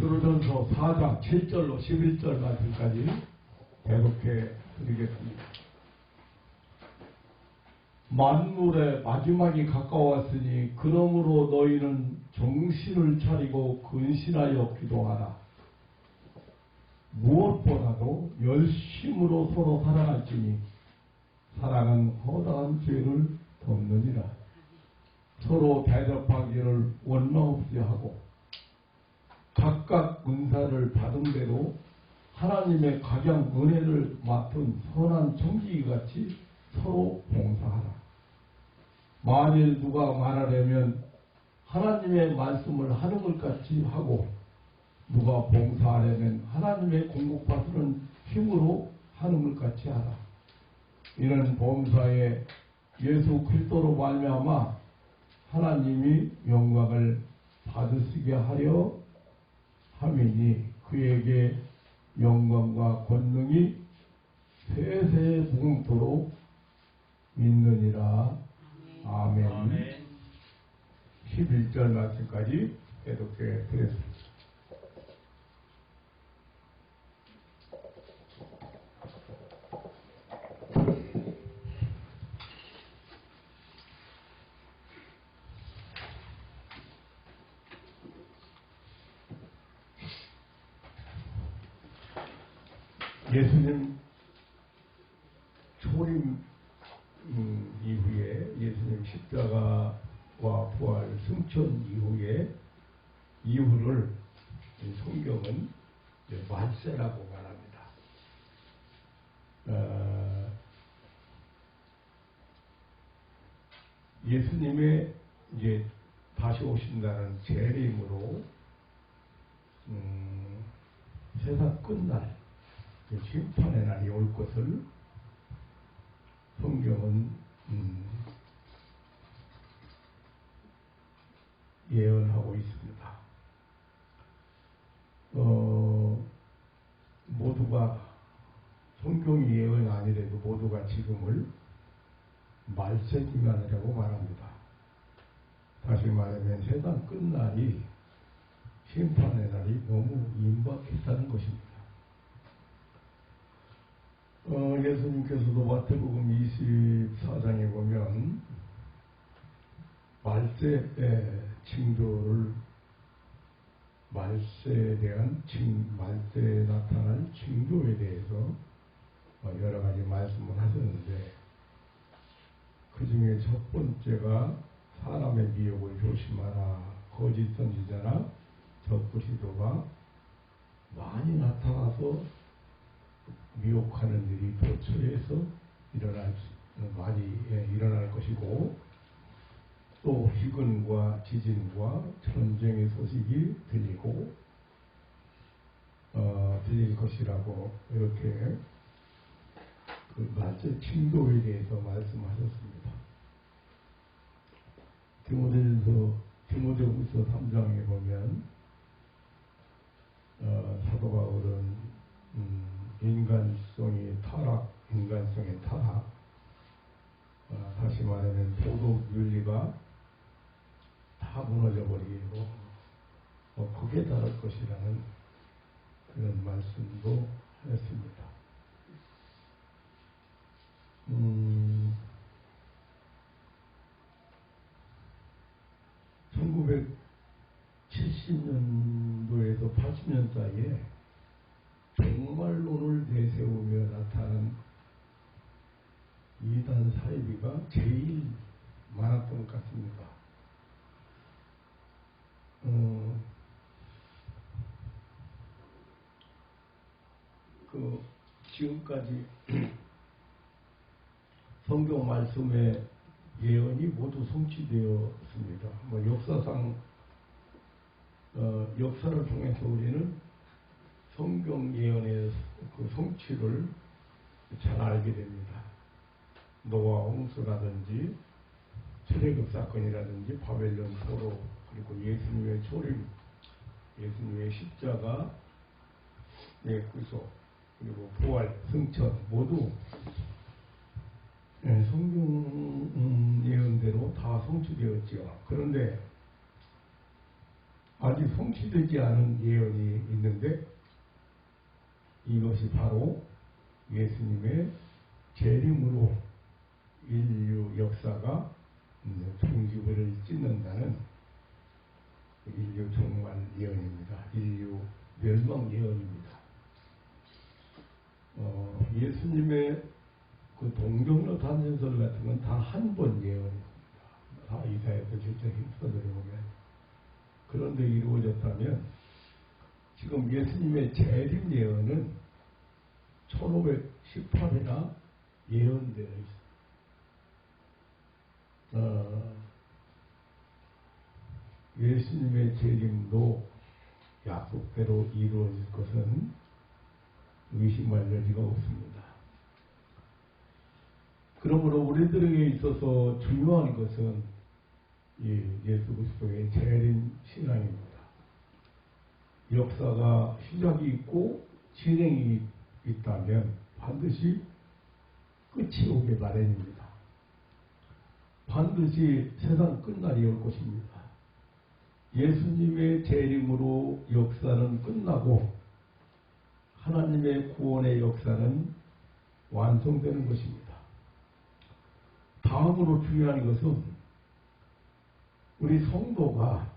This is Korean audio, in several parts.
베드로전서 4장 7절로 11절 말씀까지 계속해 드리겠습니다. 만물의 마지막이 가까웠으니 그러므로 너희는 정신을 차리고 근신하여 기도하라. 무엇보다도 열심으로 서로 사랑할지니 사랑은 허다한 죄를 덮느니라. 서로 대접하기를 원망없이 하고 각각 은사를 받은 대로 하나님의 각양 은혜를 맡은 선한 청지기같이 서로 봉사하라. 만일 누가 말하려면 하나님의 말씀을 하는 것 같이 하고 누가 봉사하려면 하나님의 공급받는 힘으로 하는 것 같이 하라. 이는 범사에 예수 그리스도로 말미암아 하나님이 영광을 받으시게 하려 함이니 그에게 영광과 권능이 세세 무궁토록 있느니라. 아멘. 11절 말씀까지 계속해 드렸습니다. 예수님 초림 이후에 예수님 십자가와 부활 승천 이후를 성경은 말세라고 말합니다. 예수님의 이제 다시 오신다는 재림으로 세상 끝날 심판의 날이 올 것을 성경은 예언하고 있습니다. 모두가 성경이 예언 아니래도 모두가 지금을 말세 기간이라고 말합니다. 다시 말하면 세상 끝날이 심판의 날이 너무 임박했다는 것입니다. 예수님께서도 마태복음 24장에 보면 말세의 징조를 말세에 대한 말세에 나타날 징조에 대해서 여러 가지 말씀을 하셨는데 그 중에 첫 번째가 사람의 미혹을 조심하라. 거짓 선지자나 적그리스도가 많이 나타나서 미혹하는 일이 도처에서 많이 일어날 것이고 또 희근과 지진과 전쟁의 소식이 들릴 것이라고 이렇게 그 말세 징조에 대해서 말씀하셨습니다. 디모데후서 3장에 보면 사도 바울은 인간성의 타락, 다시 말하면 도덕 윤리가 다 무너져 버리고 극에 달할 것이라는 그런 말씀도 했습니다. 1970년도에서 80년 사이에 종말론을 내세우며 나타난 이단 사이비가 제일 많았던 것 같습니다. 지금까지 성경 말씀의 예언이 모두 성취되었습니다. 역사상 역사를 통해서 우리는 성경 예언의 그 성취를 잘 알게 됩니다. 노아 홍수라든지 출애굽 사건이라든지 바벨론 포로, 그리고 예수님의 초림, 예수님의 십자가, 구속, 그리고 부활, 승천 모두 성경 예언대로 다 성취되었지요. 그런데 아직 성취되지 않은 예언이 있는데 이것이 바로 예수님의 재림으로 인류 역사가 종지부를 찍는다는 인류 종말 예언입니다. 인류 멸망 예언입니다. 예수님의 그 동정녀 단전설 같은 건 다 한 번 예언입니다. 다 이사야서 실제 힘써들어 보면. 그런데 이루어졌다면 지금 예수님의 재림 예언은 1518회나 예언되어 있습니다. 예수님의 재림도 약속대로 이루어질 것은 의심할 여지가 없습니다. 그러므로 우리들에게 있어서 중요한 것은 예수 그리스도의 재림 신앙입니다. 역사가 시작이 있고 진행이 있다면 반드시 끝이 오게 마련입니다. 반드시 세상 끝날이 올 것입니다. 예수님의 재림으로 역사는 끝나고 하나님의 구원의 역사는 완성되는 것입니다. 다음으로 중요한 것은 우리 성도가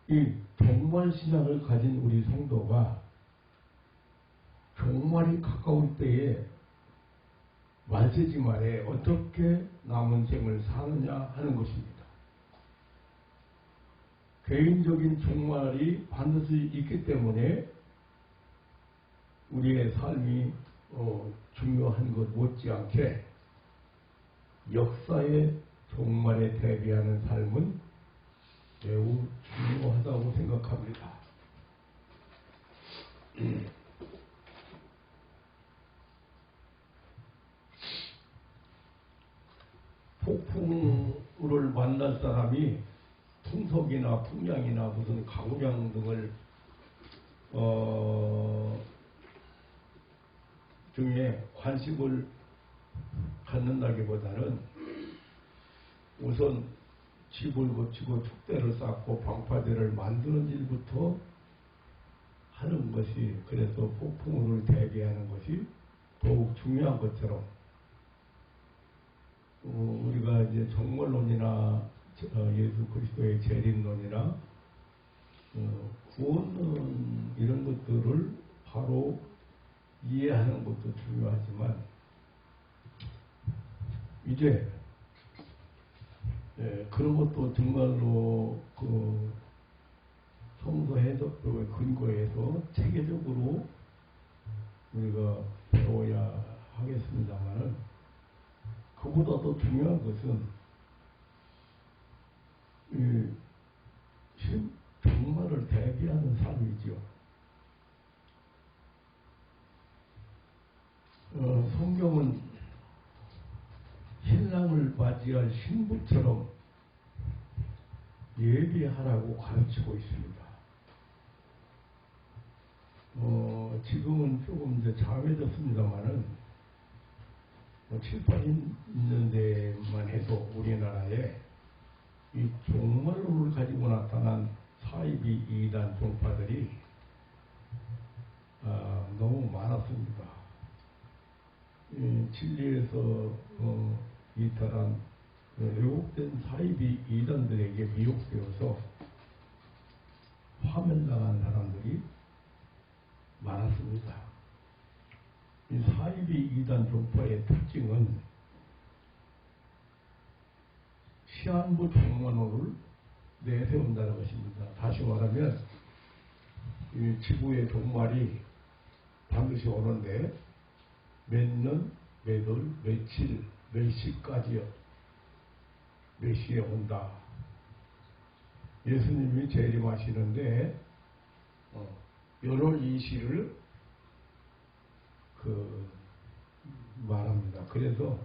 이 종말신앙을 가진 우리 성도가 종말이 가까울 때에 말세지 말에 어떻게 남은 생을 사느냐 하는 것입니다. 개인적인 종말이 반드시 있기 때문에 우리의 삶이 중요한 것 못지않게 역사의 종말에 대비하는 삶은 매우 중요하다고 생각합니다. 폭풍우를 만날 사람이 풍석이나 풍량이나 무슨 강우량 등을 등에 관심을 갖는다기보다는 우선 집을 고치고 축대를 쌓고 방파제를 만드는 일부터 하는 것이, 그래서 폭풍우를 대비하는 것이 더욱 중요한 것처럼 우리가 이제 종말론이나 예수 그리스도의 재림론이나 구원론 이런 것들을 바로 이해하는 것도 중요하지만 이제 그런 것도 정말로 그 성서 해석법에 근거해서 체계적으로 우리가 배워야 하겠습니다만은 그보다 더 중요한 것은 종말을 대비하는 삶이지요. 성경은 신랑을 맞이할 신부처럼 예비하라고 가르치고 있습니다. 지금은 조금 이제 잠해졌습니다만은 7, 80년대만 해도 우리나라에 이 종말론을 가지고 나타난 사이비 이단 종파들이 너무 많았습니다. 진리에서 이탈한 왜곡된 사이비 이단들에게 미혹되어서 파면당한 사람들이 많았습니다. 이 사이비 이단 종파의 특징은 시한부 종말론을 내세운다는 것입니다. 다시 말하면 이 지구의 종말이 반드시 오는데 몇 년, 몇 월, 며칠, 몇 시까지요. 몇 시에 온다. 예수님이 재림하시는데 1월 20일을 말합니다. 그래서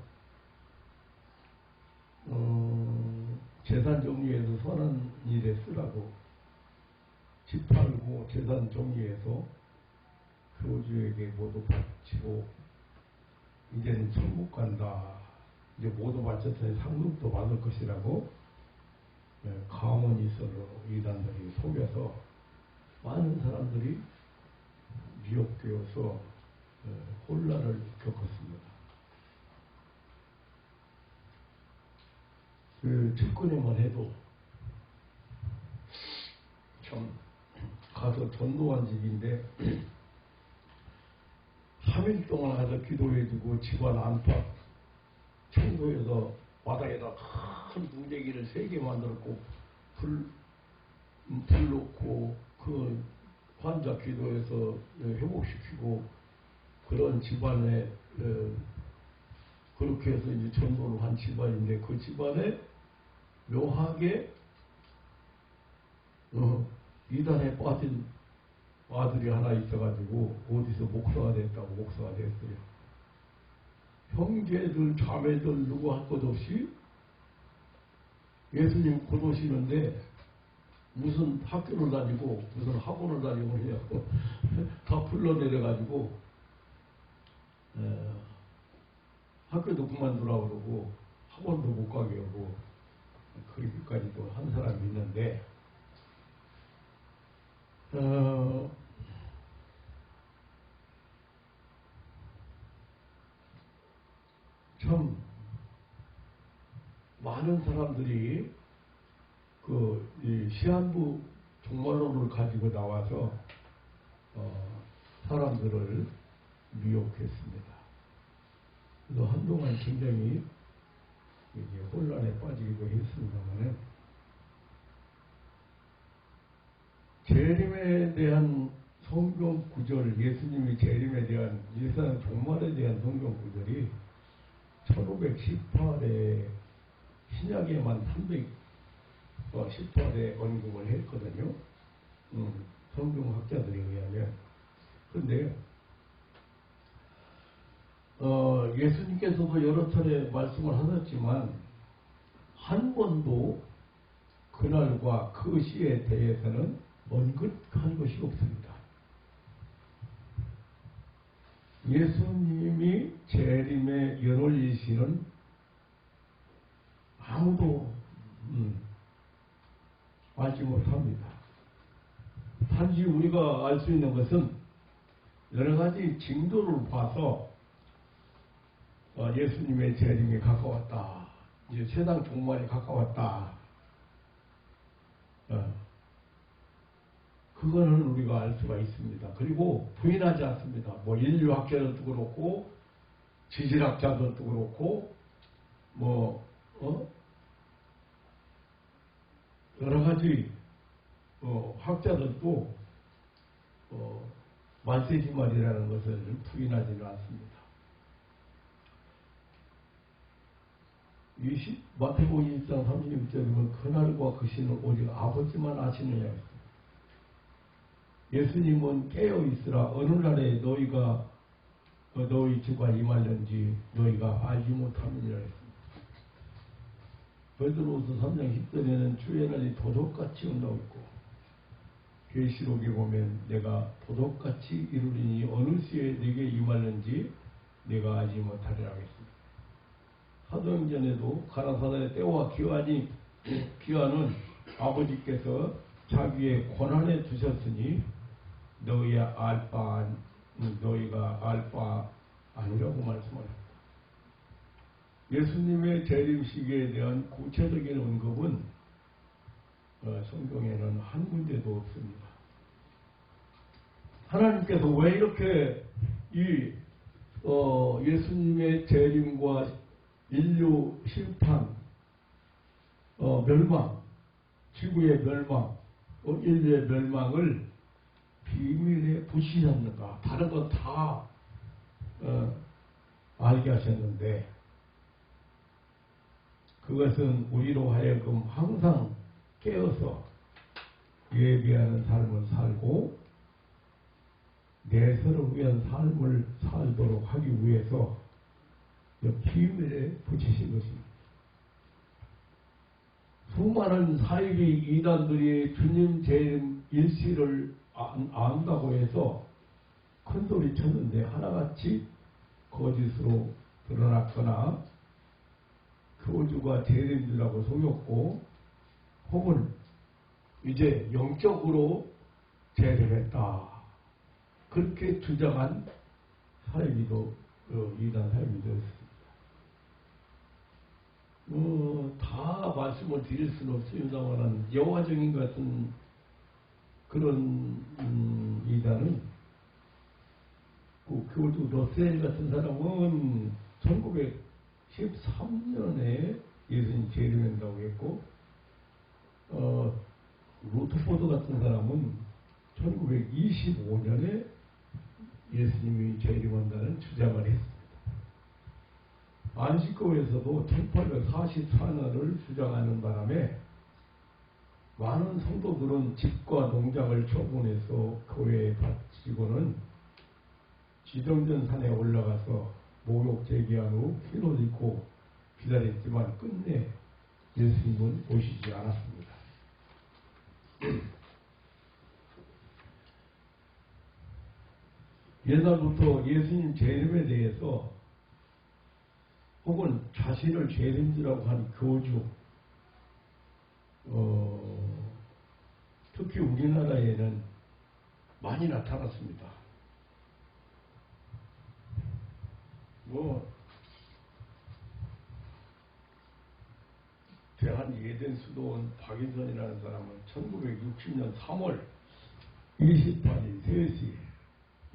재산 정리해서 선한 일에 쓰라고 집 팔고 재산 정리해서 교주에게 모두 바치고 이제는 천국 간다. 이제 모두 바쳤으니 상급도 받을 것이라고 가문이설로 이단들이 속여서 많은 사람들이 미혹되어서 혼란을 겪었습니다. 그 측근에만 해도 참 가서 전도한 집인데 3일 동안 가서 기도해주고 집안 안팎 청소해서 바닥에다 큰 궁뎅이를 3개 만들었고 불 놓고 그 환자 기도해서 회복시키고 그런 집안에 그렇게 해서 이제 전도를 한 집안인데 그 집안에 묘하게 이단에 빠진 아들이 하나 있어가지고 어디서 목사가 됐다고 목사가 됐어요. 형제들 자매들 누구 할 것 없이 예수님 고도시는데 무슨 학교를 다니고 무슨 학원을 다니고 해갖고 다 불러내려가지고 학교도 그만두라고 그러고 학원도 못 가게 하고 그렇게까지도 한 사람이 있는데 참 많은 사람들이 이 시한부 종말론을 가지고 나와서 사람들을 미혹했습니다. 그래서 한동안 굉장히 이제 혼란에 빠지기도 했습니다만 재림에 대한 성경 구절, 예수님이 재림에 대한 예산 종말에 대한 성경 구절이 1518에 신약에만 318에 언급을 했거든요. 성경학자들에 의하면. 그런데 예수님께서도 여러 차례 말씀을 하셨지만 한 번도 그날과 그 시에 대해서는 언급한 것이 없습니다. 예수님이 재림에 연월일시는 아무도 알지 못합니다. 단지 우리가 알 수 있는 것은 여러 가지 징조를 봐서 예수님의 재림이 가까웠다. 이제 세상 종말이 가까웠다. 그거는 우리가 알 수가 있습니다. 그리고 부인하지 않습니다. 뭐 인류학자들도 그렇고 지질학자들도 그렇고 여러 가지 학자들도 만세지말이라는 것을 부인하지는 않습니다. 마태복음 20장 36절이면 그날과 그 시는 오직 아버지만 아시느냐. 예수님은 깨어 있으라. 어느 날에 너희가 너희 주가 임하는지 너희가 알지 못함이니라 했습니다. 베드로후서 3장 10절에는 주의 날이 도둑같이 온다고 있고 계시록에 보면 내가 도둑같이 이루리니 어느 시에 네게 임하는지 내가 알지 못하리라 하겠습니다. 사도행전에도 가나사다의 때와 기한은 아버지께서 자기의 권한에 두셨으니 너희가 알 바 아니라고 말씀하셨다. 예수님의 재림 시기에 대한 구체적인 언급은 성경에는 한 군데도 없습니다. 하나님께서 왜 이렇게 예수님의 재림과 인류 심판, 멸망, 지구의 멸망, 인류의 멸망을 비밀에 붙이셨는가? 다른 건 다 알게 하셨는데 그것은 우리로 하여금 항상 깨어서 예비하는 삶을 살고 내서를 위한 삶을 살도록 하기 위해서 비밀에 붙이신 것입니다. 수많은 사이비 이단들이 주님 재림 일시를 안다고 해서 큰소리 쳤는데 하나같이 거짓으로 드러났거나 교주가 재림주라고 속였고 혹은 이제 영적으로 재림했다. 그렇게 주장한 사람이도 이단 사람이 되었습니다. 다 말씀을 드릴 수는 없습니다만 여화적인 같은 그런 이단은 그것도 러셀 같은 사람은 1913년에 예수님 재림한다고 했고 루트포드 같은 사람은 1925년에 예수님이 재림한다는 주장을 했습니다. 안식교에서도 1844년을 주장하는 바람에 많은 성도들은 집과 농장을 처분해서 교회에 바치고는 지정전 산에 올라가서 모욕 제기한 후 흰옷 입고 기다렸지만 끝내 예수님은 오시지 않았습니다. 옛날부터 예수님 재림에 대해서 혹은 자신을 재림주라고 한 교주, 특히 우리나라에는 많이 나타났습니다. 대한 예덴 수도원 박인선이라는 사람은 1960년 3월 28일 3시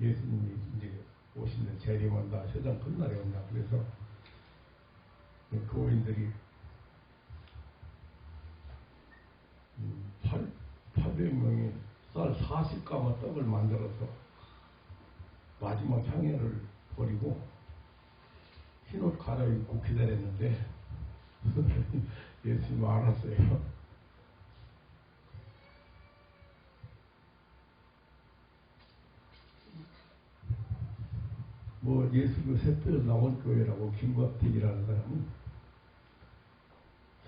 예수님이 이제 오시는 재림한다, 세상 끝날에 온다. 그래서 교인들이 800명이 쌀 40가마 떡을 만들어서 마지막 향연을 버리고 흰옷 갈아입고 기다렸는데 예수님 알았어요. 예수교 새뼈 나온 교회라고 김박택이라는 사람은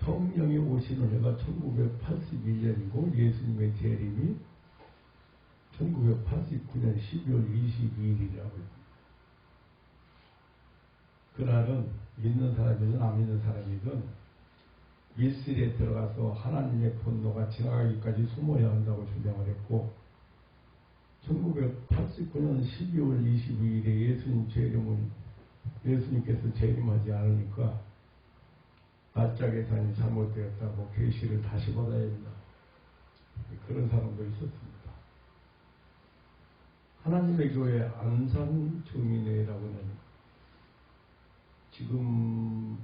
성령이 오시는 해가 1981년이고 예수님의 재림이 1989년 12월 22일이라고 합니다. 그날은 믿는 사람이든 안 믿는 사람이든 밀실에 들어가서 하나님의 분노가 지나가기까지 숨어야 한다고 주장을 했고 1989년 12월 22일에 예수님 재림은 예수님께서 재림하지 않으니까 낯짝 계산이 잘못되었다고 계시를 다시 받아야 된다. 그런 사람도 있었습니다. 하나님의 교회 안산주민회라고는 지금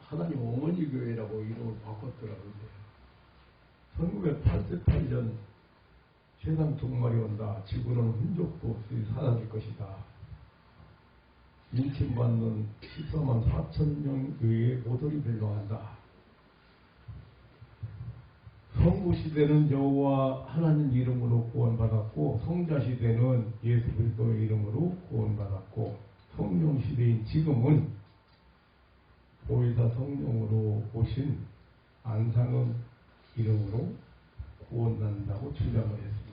하나님 어머니 교회라고 이름을 바꿨더라고요. 1988년 세상 종말이 온다. 지구는 흔적도 없이 사라질 것이다. 인침받는 14만 4천 명 의회 모조리 멸망한다. 성부시대는 여호와 하나님 이름으로 구원받았고 성자시대는 예수 그리스도의 이름으로 구원받았고 성령시대인 지금은 보혜사 성령으로 오신 안상은 이름으로 구원받는다고 주장을 했습니다.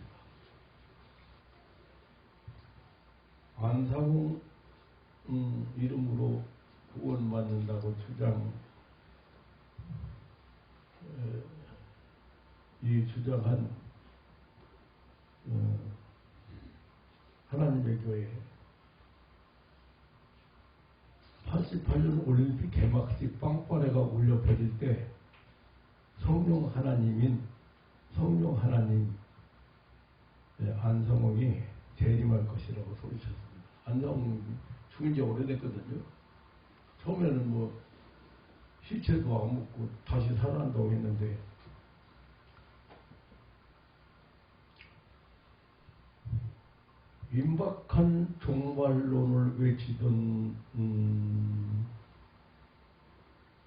안상 이름으로 구원받는다고 주장한 하나님의 교회 88년 올림픽 개막식 빵빠레가 울려 퍼질 때 성령 하나님 안성홍이 재림할 것이라고 소리쳤습니다. 안성홍 죽은 지 오래됐거든요. 처음에는 시체도 안 묻고 다시 살아난다고 했는데 임박한 종말론을 외치던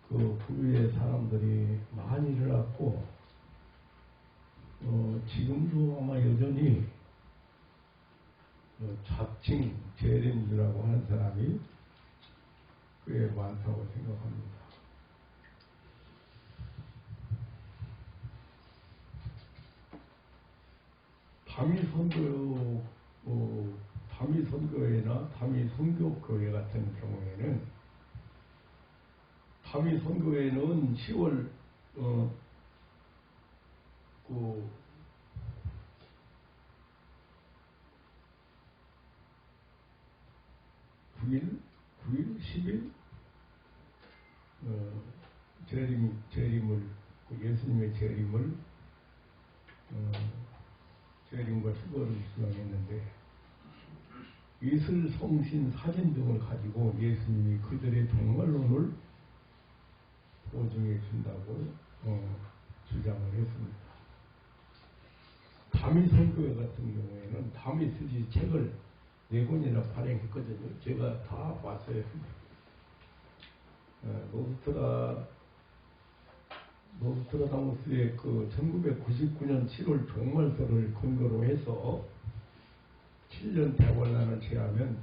그 부류의 사람들이 많이 일어났고 지금도 아마 여전히 자칭 재림주라고 하는 사람이 꽤 많다고 생각합니다. 담의선교회나 담의선교교회 같은 경우에는 담의선교회는 10월 그 예수님의 재림을 재림과 휴거를 주장했는데 이슬, 성신, 사진 등을 가지고 예수님이 그들의 종말론을 보증해 준다고 주장을 했습니다. 다미 선교회 같은 경우에는 다미스지 책을 4권이나 발행했거든요. 제가 다 봤어요. 노스트라다무스의 그 1999년 7월 종말서를 근거로 해서 7년 대관란을 제하면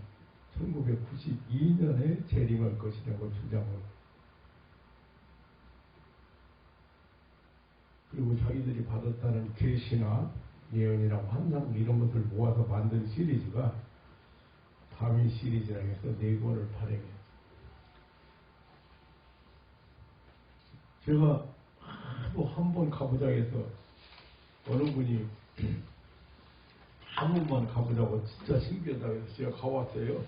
1992년에 재림할 것이라고 주장을. 그리고 자기들이 받았다는 계시나 예언이라고 환상 이런 것을 모아서 만든 시리즈가 다미 시리즈라고 해서 4권을 발행했어요. 제가 또 한 번 가보자 해서 어느 분이 한 번만 가보자고 진짜 신기하다고 해서 제가 가봤어요.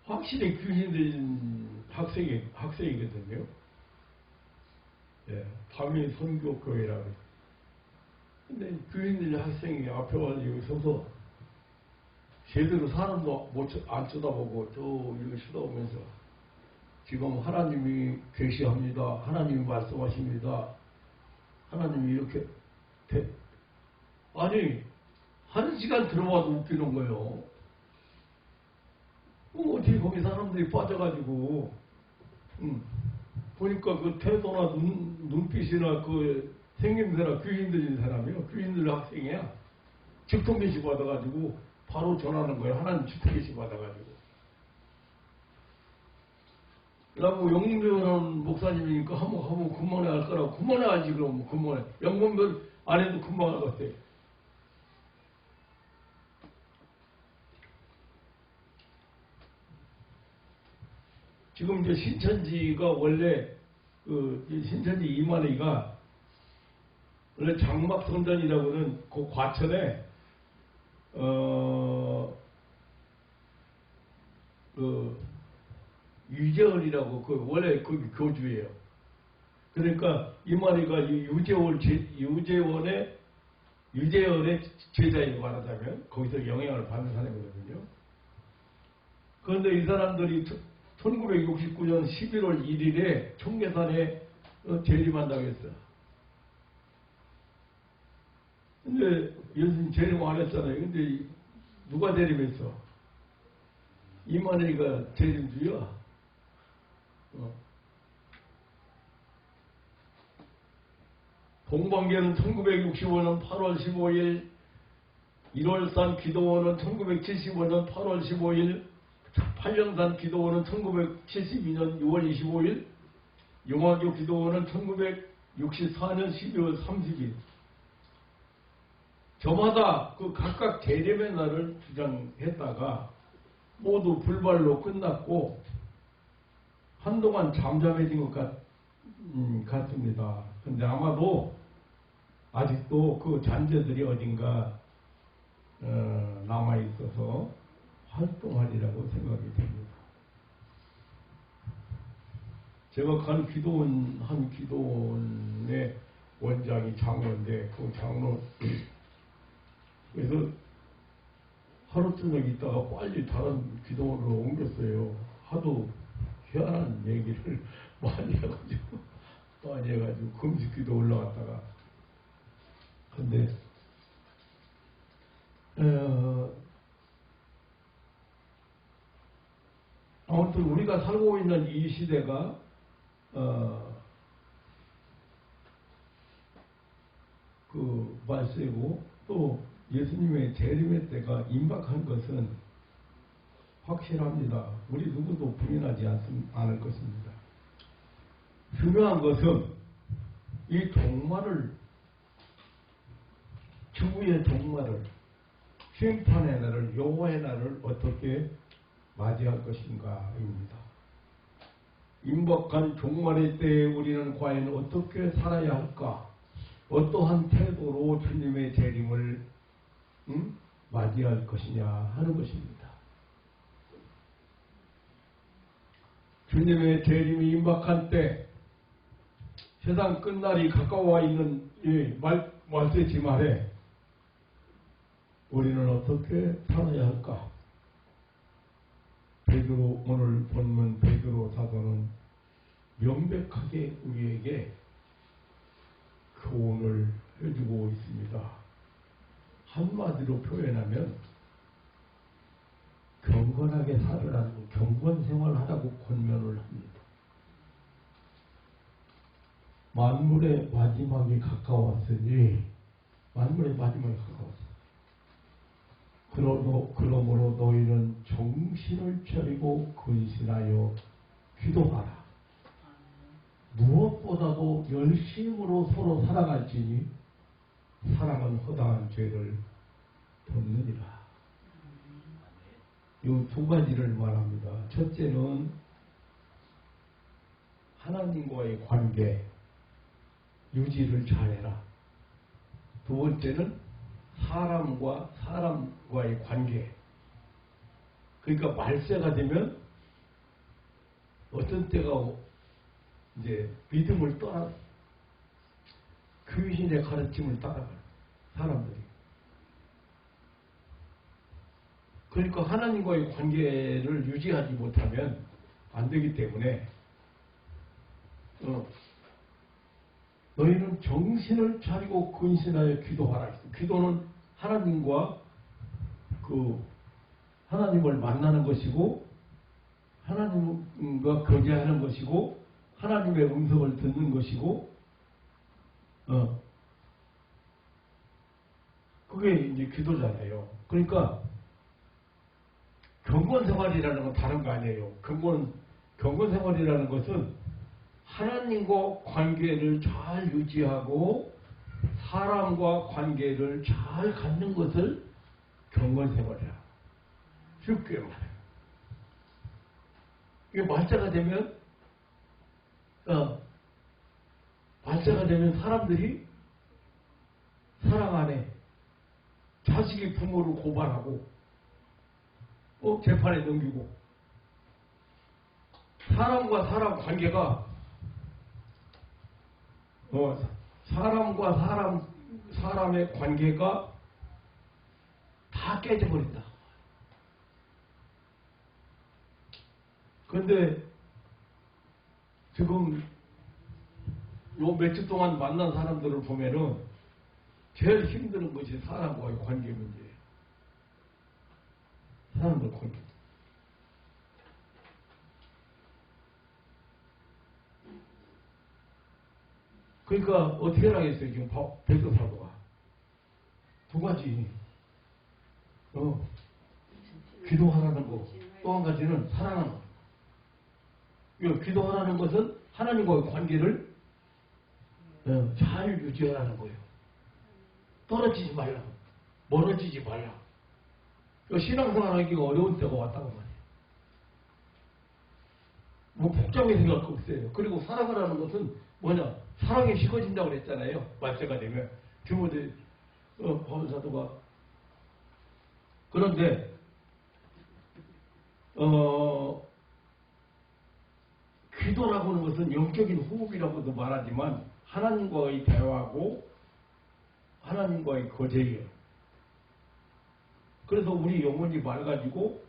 확실히 귀신들인 학생이거든요. 예, 다미 선교교회라고. 근데 귀신들 학생이 앞에 와서 여기 서서 제대로 사람도 안 쳐다보고 또 이렇게 쳐다보면서 지금 하나님이 계시합니다. 하나님이 말씀하십니다. 하나님이 이렇게 아니 1시간 들어와도 웃기는 거예요. 어떻게 거기 사람들이 빠져가지고 보니까 그 태도나 눈빛이나 그 생김새나 귀신 들린 사람이요. 귀신 들린 학생이야. 직통계시 받아가지고 바로 전하는 거예요. 하나님 직통계시 받아가지고. 라고 영문배우는 목사님이니까 한번 그만해 할 거라고. 그만해 하지 그럼 그만해. 영문배우 안 해도 금방 할 것 같아. 지금 이제 신천지가 원래 신천지 이만희가 원래 장막성전이라고는 그 과천에 유재원이라고 그 원래 거기 교주예요. 그러니까 이만희가 유재원의 제자이고 말하자면 거기서 영향을 받는 사람이거든요. 그런데 이 사람들이 1969년 11월 1일에 청계산에 재림한다고 했어요. 근데 예수님 재림 안 했잖아요. 근데 누가 재림했어? 이만희가 재림주야. 동방계는 1965년 8월 15일, 1월산 기도원은 1975년 8월 15일, 팔령산 기도원은 1972년 6월 25일, 용화교 기도원은 1964년 12월 30일. 저마다 그 각각 재림의 날을 주장했다가 모두 불발로 끝났고 한동안 잠잠해진 것 같습니다. 근데 아마도 아직도 그 잔재들이 어딘가 남아있어서 활동하리라고 생각이 됩니다. 제가 간 한 기도원의 원장이 장로인데 그 장로 그래서 하루 저녁 있다가 빨리 다른 기도원으로 옮겼어요. 하도 희한한 얘기를 많이 해가지고 금식기도 올라갔다가 근데 아무튼 우리가 살고 있는 이 시대가 그 말세고 또 예수님의 재림의 때가 임박한 것은 확실합니다. 우리 누구도 부인하지 않을 것입니다. 중요한 것은 이 종말을 주의 종말을 심판의 날을 여호와의 날을 어떻게 맞이할 것인가입니다. 임박한 종말의 때에 우리는 과연 어떻게 살아야 할까? 어떠한 태도로 주님의 재림을 맞이할 것이냐 하는 것입니다. 주님의 재림이 임박한 때 세상 끝날이 가까워 있는 이 말세지 말에 우리는 어떻게 살아야 할까? 베드로 오늘 본문 베드로 사도는 명백하게 우리에게 교훈을 해주고 있습니다. 한마디로 표현하면 경건하게 살으라고 경건 생활하라고 권면을 합니다. 만물의 마지막이 가까웠으니 만물의 마지막이 가까웠어. 그러므로 너희는 정신을 차리고 근신하여 기도하라. 무엇보다도 열심으로 서로 사랑할지니 사랑은 허다한 죄를 덮느니라. 이 두 가지를 말합니다. 첫째는 하나님과의 관계 유지를 잘해라. 두 번째는 사람과 사람과의 관계. 그러니까 말세가 되면 어떤 때가 이제 믿음을 떠나 귀신의 가르침을 따라가요. 사람들이. 그러니까 하나님과의 관계를 유지하지 못하면 안 되기 때문에 너희는 정신을 차리고 근신하여 기도하라. 기도는 하나님과 하나님을 만나는 것이고 하나님과 교제하는 것이고 하나님의 음성을 듣는 것이고 그게 이제 기도잖아요. 그러니까 경건생활이라는 건 다른 거 아니에요. 경건생활이라는 것은 하나님과 관계를 잘 유지하고 사람과 관계를 잘 갖는 것을 경건생활이라. 쉽게 말해요. 이게 말자가 되면 사람들이 사랑 안에 자식이 부모를 고발하고 재판에 넘기고 사람과 사람 관계가 사람과 사람의 관계가 다 깨져버린다. 그런데 지금 요 며칠 동안 만난 사람들을 보면은 제일 힘든 것이 사람과의 관계 문제예요. 사람들 관계. 그러니까 어떻게 하겠어요? 지금 베드로 사도가 두 가지 기도하라는 거, 또 한 가지는 사랑하는 거. 기도하라는 것은 하나님과의 관계를 잘 유지하라는 거예요. 떨어지지 말라. 멀어지지 말라. 신앙생활 하기가 어려운 때가 왔다고 말이에요. 뭐 복잡하게 생각할 거 없어요. 그리고 사랑을 하는 것은 뭐냐? 사랑이 식어진다고 그랬잖아요. 말세가 되면. 디모데 바울 사도가. 그런데 기도라고 하는 것은 영적인 호흡이라고도 말하지만 하나님과의 대화고 하나님과의 거제예요. 그래서 우리 영혼이 맑아지고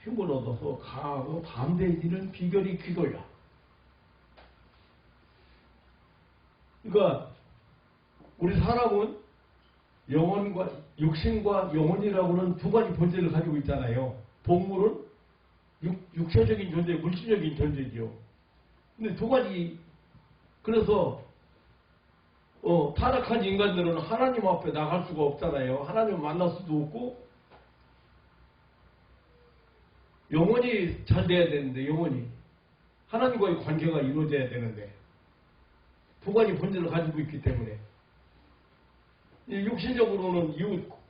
힘을 얻어서 강하고 담대해지는 비결이 기도야. 그러니까 우리 사람은 영혼과 육신과 영혼이라고 하는 두 가지 본질을 가지고 있잖아요. 동물은 육체적인 존재, 물질적인 존재죠. 근데 두 가지. 그래서 타락한 인간들은 하나님 앞에 나갈 수가 없잖아요. 하나님을 만날 수도 없고 영혼이 잘 돼야 되는데 영혼이 하나님과의 관계가 이루어져야 되는데 두 가지 본질을 가지고 있기 때문에 육신적으로는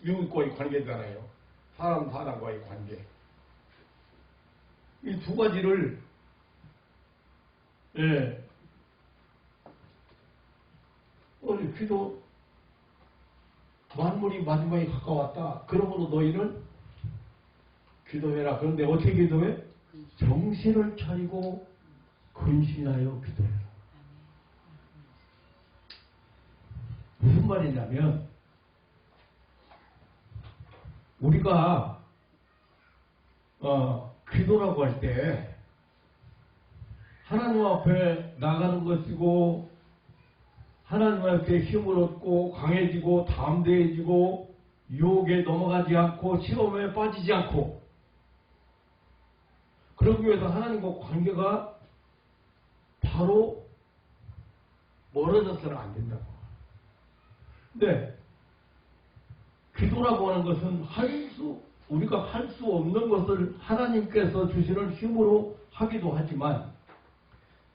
이웃과의 관계잖아요. 사람과의 관계. 이 두 가지를 기도 만물이 마지막에 가까웠다. 그러므로 너희는 기도해라. 그런데 어떻게 기도해? 정신을 차리고 근신하여 기도해라. 무슨 말이냐면 우리가 기도라고 할 때 하나님 앞에 나가는 것이고 하나님 앞에 힘을 얻고 강해지고 담대해지고 유혹에 넘어가지 않고 시험에 빠지지 않고 그러기 위해서 하나님과 관계가 바로 멀어져서는 안 된다고. 근데 기도라고 하는 것은 우리가 할 수 없는 것을 하나님께서 주시는 힘으로 하기도 하지만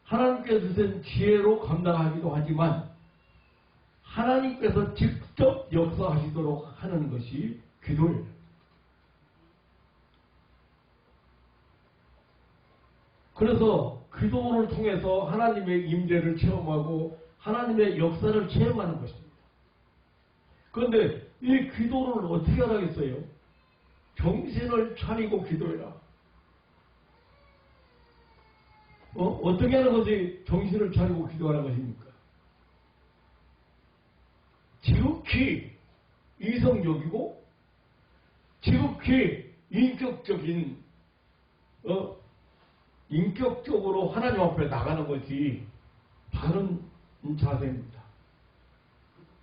하나님께서 주신 지혜로 감당하기도 하지만 하나님께서 직접 역사하시도록 하는 것이 기도예요. 그래서 기도를 통해서 하나님의 임재를 체험하고 하나님의 역사를 체험하는 것입니다. 그런데 이 기도를 어떻게 하라겠어요? 정신을 차리고 기도해라. 어떻게 하는 것이 정신을 차리고 기도하는 것입니까? 지극히 이성적이고 지극히 인격적으로 하나님 앞에 나가는 것이 바른 자세입니다.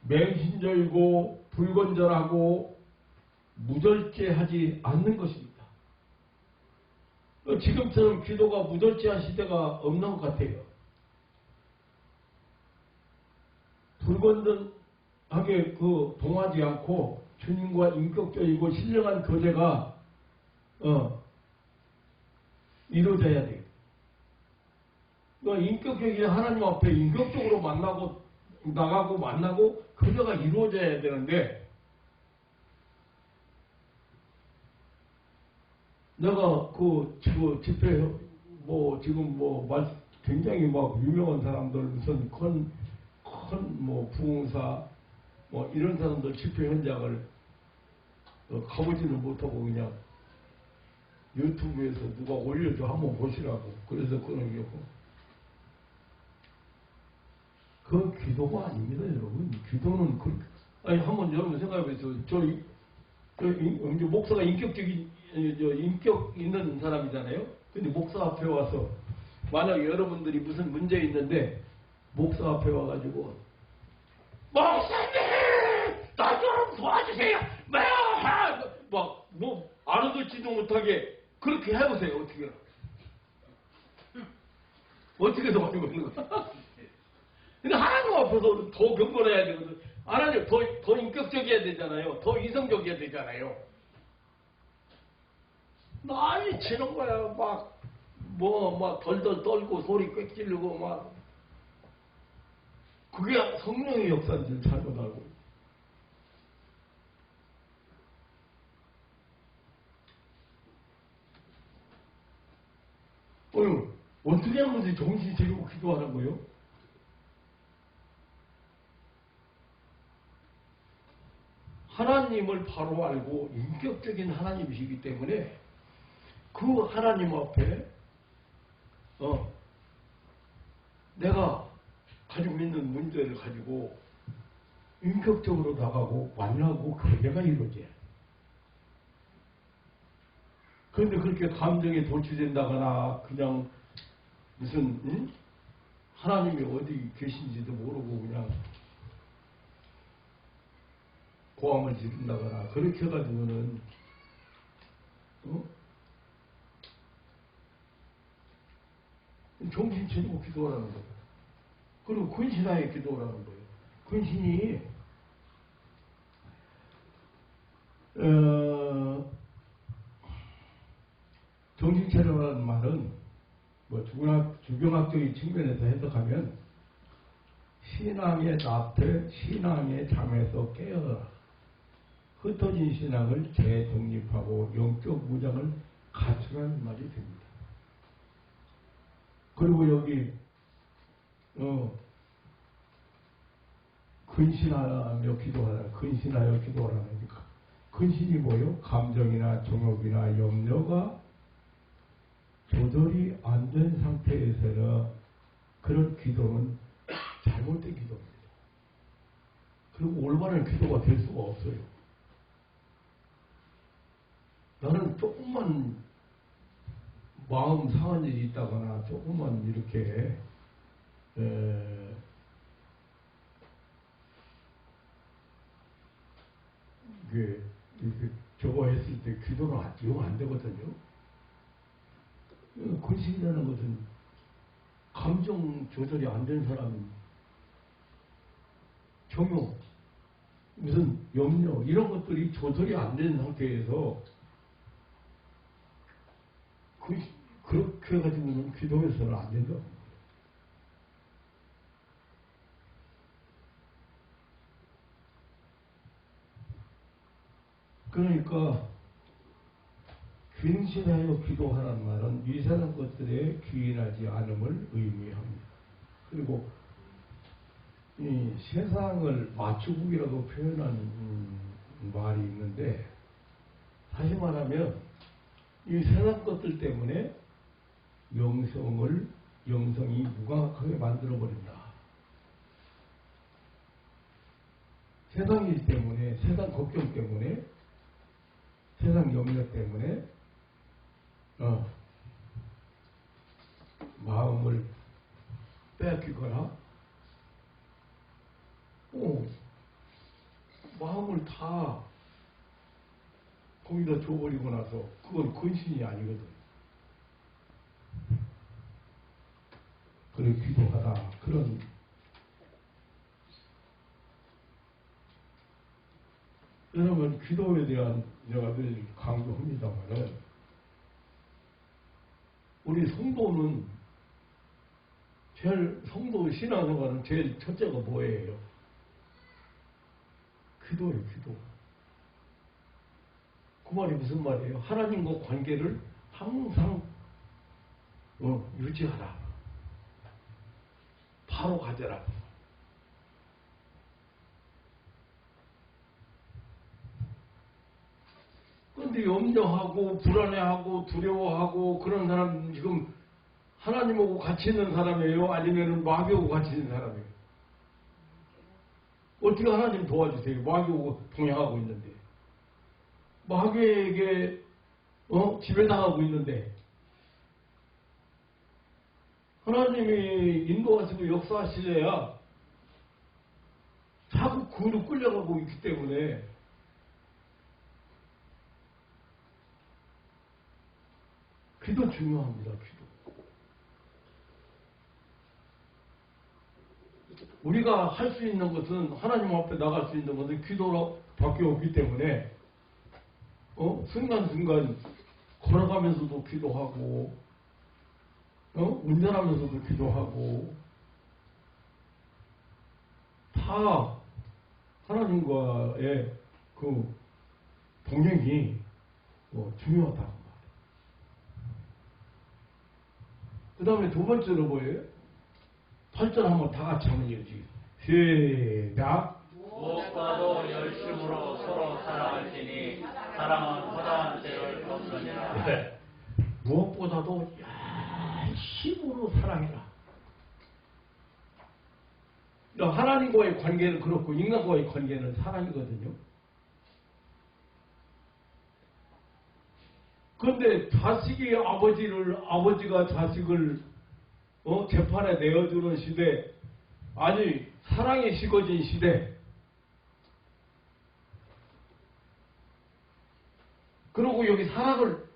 맹신절고 불건전하고 무절제하지 않는 것입니다. 지금처럼 기도가 무절제한 시대가 없는 것 같아요. 불건전하게 동하지 않고 주님과 인격적이고 신령한 교제가 이루어져야 돼요. 인격적인 하나님 앞에 인격적으로 나가고 만나고 교제가 이루어져야 되는데 내가 집회 굉장히 유명한 사람들 무슨 큰 부흥사 이런 사람들 집회 현장을 가보지는 못하고 그냥 유튜브에서 누가 올려줘 한번 보시라고 그래서 그런 게 그건 기도가 아닙니다, 여러분. 기도는 한번 여러분 생각해 보세요. 이제 목사가 인격 있는 사람이잖아요. 근데 목사 앞에 와서 만약 여러분들이 무슨 문제 있는데 목사 앞에 와가지고 목사님 나 좀 도와주세요. 알아듣지도 못하게 그렇게 해보세요. 어떻게 도와주는 거야? 근데 하나님 앞에서 더 경건해야 되거든. 하나님 더 인격적이어야 되잖아요. 더 이성적이어야 되잖아요. 난리 치는 거야. 덜덜 떨고 소리 꽥 지르고 그게 성령의 역사인 줄 잘못 알고. 어떻게 하는 건지 정신 차리고 기도하는 거예요? 하나님을 바로 알고 인격적인 하나님이시기 때문에 그 하나님 앞에 내가 가지고 있는 문제를 가지고 인격적으로 나가고 만나고 교제가 이루어져요. 그런데 그렇게 감정에 도취된다거나 그냥 무슨 하나님이 어디 계신지도 모르고 그냥 고함을 지른다거나 그렇게 해가지고는 정신 차리고 기도하라는 거예요. 그리고 근신하에 기도하라는 거예요. 근신이 정신 차리라는 말은 주경학적인 측면에서 해석하면 신앙의 나태, 신앙의 잠에서 깨어라. 흩어진 신앙을 재정립하고 영적 무장을 갖추라는 말이 됩니다. 그리고 여기 근신하며 기도하라. 근신하여 기도하라니까. 근신이 뭐요? 감정이나 정욕이나 염려가 조절이 안 된 상태에서는 그런 기도는 잘못된 기도입니다. 그리고 올바른 기도가 될 수가 없어요. 나는 조금만 마음 상한 일이 있다거나 조금만 이렇게 저거 했을 때 기도는 영 안 되거든요. 근심이라는 것은 감정 조절이 안 된 사람, 정욕, 무슨 염려 이런 것들이 조절이 안 된 상태에서 그렇게 해가지고는 기도해서는 안 된다. 그러니까 근신하여 기도하라는 말은 이상한 것들에 귀인하지 않음을 의미합니다. 그리고 이 세상을 마추국이라고 표현하는 말이 있는데, 다시 말하면 이 세상 것들 때문에 영성이 무감각하게 만들어버린다. 세상 일 때문에, 세상 걱정 때문에, 세상 염려 때문에 마음을 빼앗기거나 마음을 다 거기다 줘버리고 나서 그건 근신이 아니거든. 그래 기도하라. 그런 여러분 기도에 대한 내가 늘 강조합니다만은 우리 성도는 성도 신앙생활은 제일 첫째가 뭐예요? 기도예요, 기도. 그 말이 무슨 말이에요? 하나님과 관계를 항상 유지하라. 바로 가져라. 그런데 염려하고 불안해하고 두려워하고 그런 사람 지금 하나님하고 같이 있는 사람이에요? 아니면 마귀하고 같이 있는 사람이에요? 어떻게 하나님 도와주세요? 마귀하고 동행하고 있는데. 마귀에게 지배당하고 있는데 하나님이 인도하시고 역사하시려야 자꾸 그로 끌려가고 있기 때문에 기도 중요합니다. 기도. 우리가 할 수 있는 것은 하나님 앞에 나갈 수 있는 것은 기도로 밖에 없기 때문에 순간순간 걸어가면서도 기도하고 운전하면서도 기도하고 다 하나님과의 그 동행이 중요하다고 말해요. 그 다음에 두 번째로 뭐예요? 8절 한번 다 같이 한번 읽지. 시작. 무엇과도 열심으로 서로 사랑할지니 사랑은 허다한 죄를 없느니라. 네. 무엇보다도 열심으로 사랑해라. 하나님과의 관계는 그렇고 인간과의 관계는 사랑이거든요. 그런데 아버지가 자식을 재판에 내어주는 시대, 아니 사랑이 식어진 시대. 그리고 여기 사랑을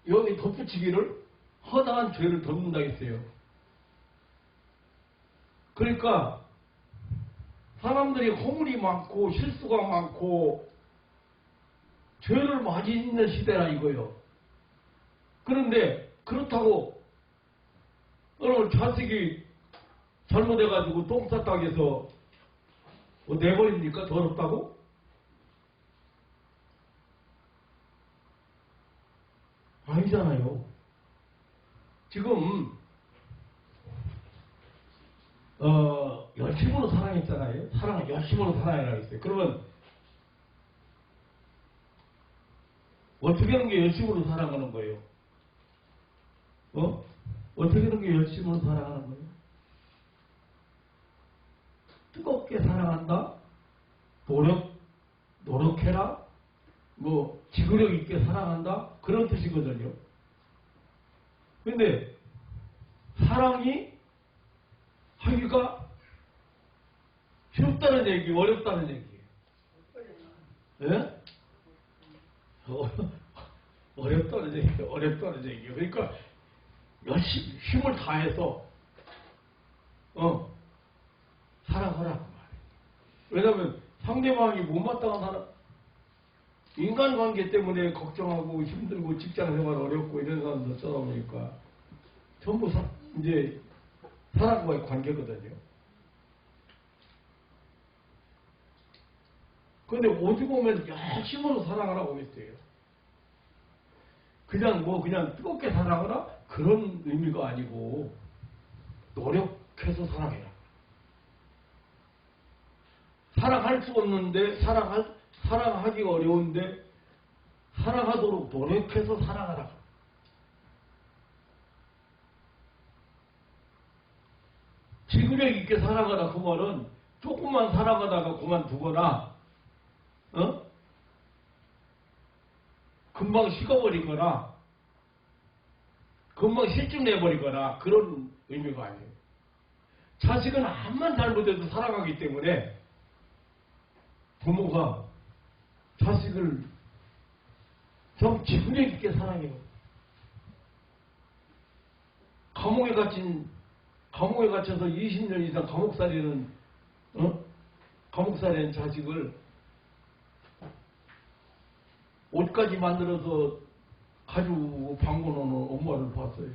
여기 덧붙이기를 허다한 죄를 덮는다 했어요. 그러니까 사람들이 허물이 많고 실수가 많고 죄를 많이 짓는 시대라 이거예요. 그런데 그렇다고 오늘 자식이 잘못해가지고 똥 쌌다고 해서 내버립니까? 더럽다고? 아니잖아요. 지금 열심으로 사랑했잖아요. 사랑을 열심으로 사랑해라 했어요. 그러면 어떻게 하는 게 열심으로 사랑하는 거예요? 어떻게 그렇게 열심으로 사랑하는 거예요? 뜨겁게 사랑한다? 노력해라? 뭐, 지구력 있게 사랑한다? 그런 뜻이거든요. 근데, 사랑이 하기가 쉽다는 얘기, 어렵다는 얘기예요. 예? 어렵다는 얘기예요. 어렵다는 얘기예요. 그러니까, 열심히, 힘을 다해서, 사랑하라고 말해요. 왜냐면, 상대방이 못마땅한 사람, 인간관계 때문에 걱정하고 힘들고 직장생활 어렵고 이런 사람들 써다보니까 전부 이제 사람과의 관계거든요. 근데 오죽 오면 열심으로 사랑하라고 했어요. 그냥 뜨겁게 사랑하라? 그런 의미가 아니고 노력해서 사랑해라. 사랑할 수 없는데 사랑하기가 어려운데 사랑하도록 노력해서 사랑하라. 지구력 있게 사랑하라. 그 말은 조금만 사랑하다가 그만두거나 금방 식어버리거나 금방 실증내버리거나 그런 의미가 아니에요. 자식은 암만 잘못해도 사랑하기 때문에 부모가 자식을 좀 지구력 있게 사랑해요. 감옥에 갇혀서 20년 이상 감옥살이는 자식을 옷까지 만들어서 가지고 방문하는 엄마를 봤어요.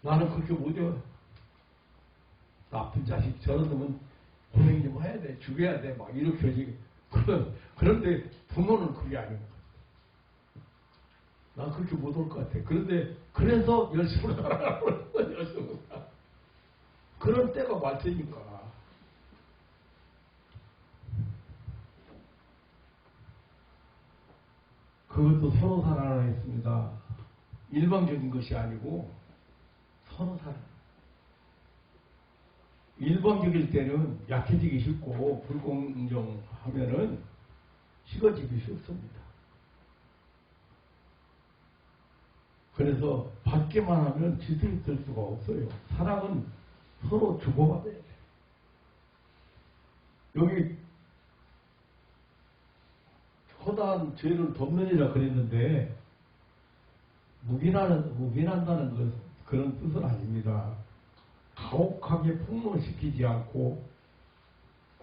나는 그렇게 못해요. 나쁜 자식, 저런 놈은 고생 좀 해야 돼, 죽여야 돼, 막 이렇게 하지. 그런데 부모는 그게 아닌 것 같아. 난 그렇게 못 올 것 같아. 그래서 열심히 살아가고 열심히 살아. 그런 때가 말 테니까. 그것도 서로 사랑을 했습니다. 일방적인 것이 아니고 서로 사랑. 일방적일 때는 약해지기 쉽고 불공정하면은 식어지기 쉽습니다. 그래서 받기만 하면 질서 있을 수가 없어요. 사랑은 서로 주고받아야 돼요. 여기 허다한 죄를 덮느니라 그랬는데 묵인한다는 그런 뜻은 아닙니다. 가혹하게 폭로시키지 않고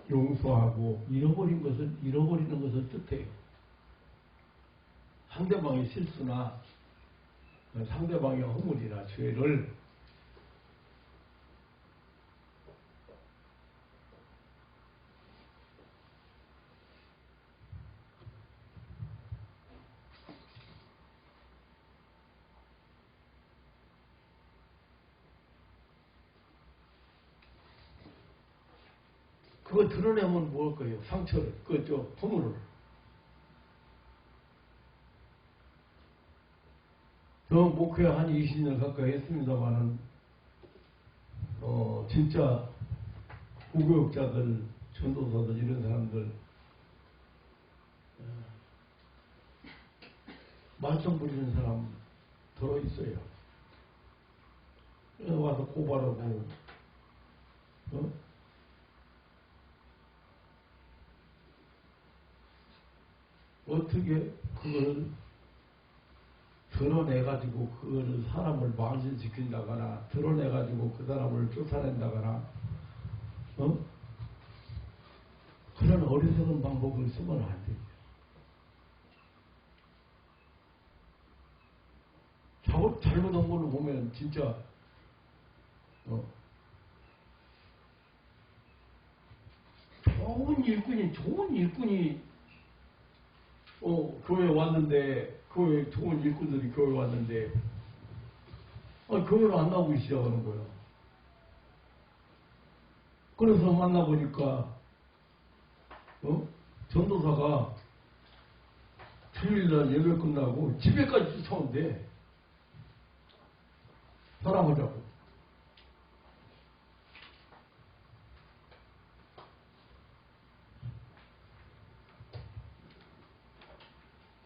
용서하고 잃어버리는 것을 뜻해요. 상대방의 실수나 상대방의 허물이나 죄를 그거 드러내면 뭘 거예요? 상처를, 허물을. 저 목회 한 20년 가까이 했습니다만은, 진짜 무교육자들, 전도사들, 이런 사람들, 말썽 부리는 사람 들어있어요. 와서 고발하고, 어떻게 그걸 드러내가지고 그거를 사람을 망신시킨다거나 드러내가지고 그 사람을 쫓아낸다거나 그런 어리석은 방법을 쓰면 안 돼요. 잘못한 걸로 보면 진짜 좋은 일꾼이 교회에 왔는데 좋은 일꾼들이 교회에 왔는데 교회를 안 나오기 시작하는 거예요. 그래서 만나보니까 전도사가 주일날 예배 끝나고 집에까지 쫓아온대. 사랑하자고.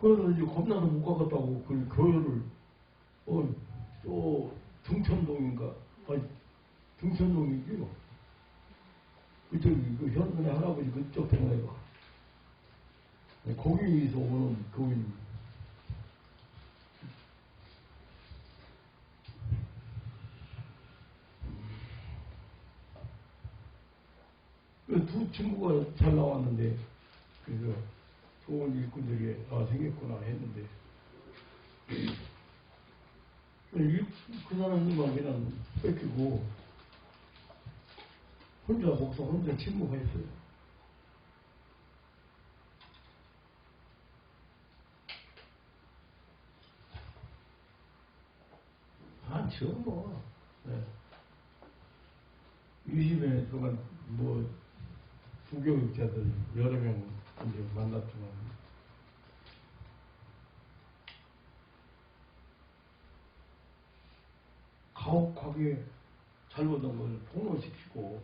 그래서 이제 겁나서 못 가겠다고 그 교회를 또 등천동인가? 아니 등천동이지요. 그쪽이 그 현근의 할아버지 그쪽 동네가 거기서 오는 교인. 두 친구가 잘 나왔는데 그래서 좋은 일꾼들이 생겼구나 했는데 그 사람들만 그냥 뺏기고 혼자 목사 혼자 침묵했어요. 많죠 뭐. 네. 20에 동안 뭐 부교육자들 여러 명 이제 만났지만 가혹하게 잘못한 걸 폭로시키고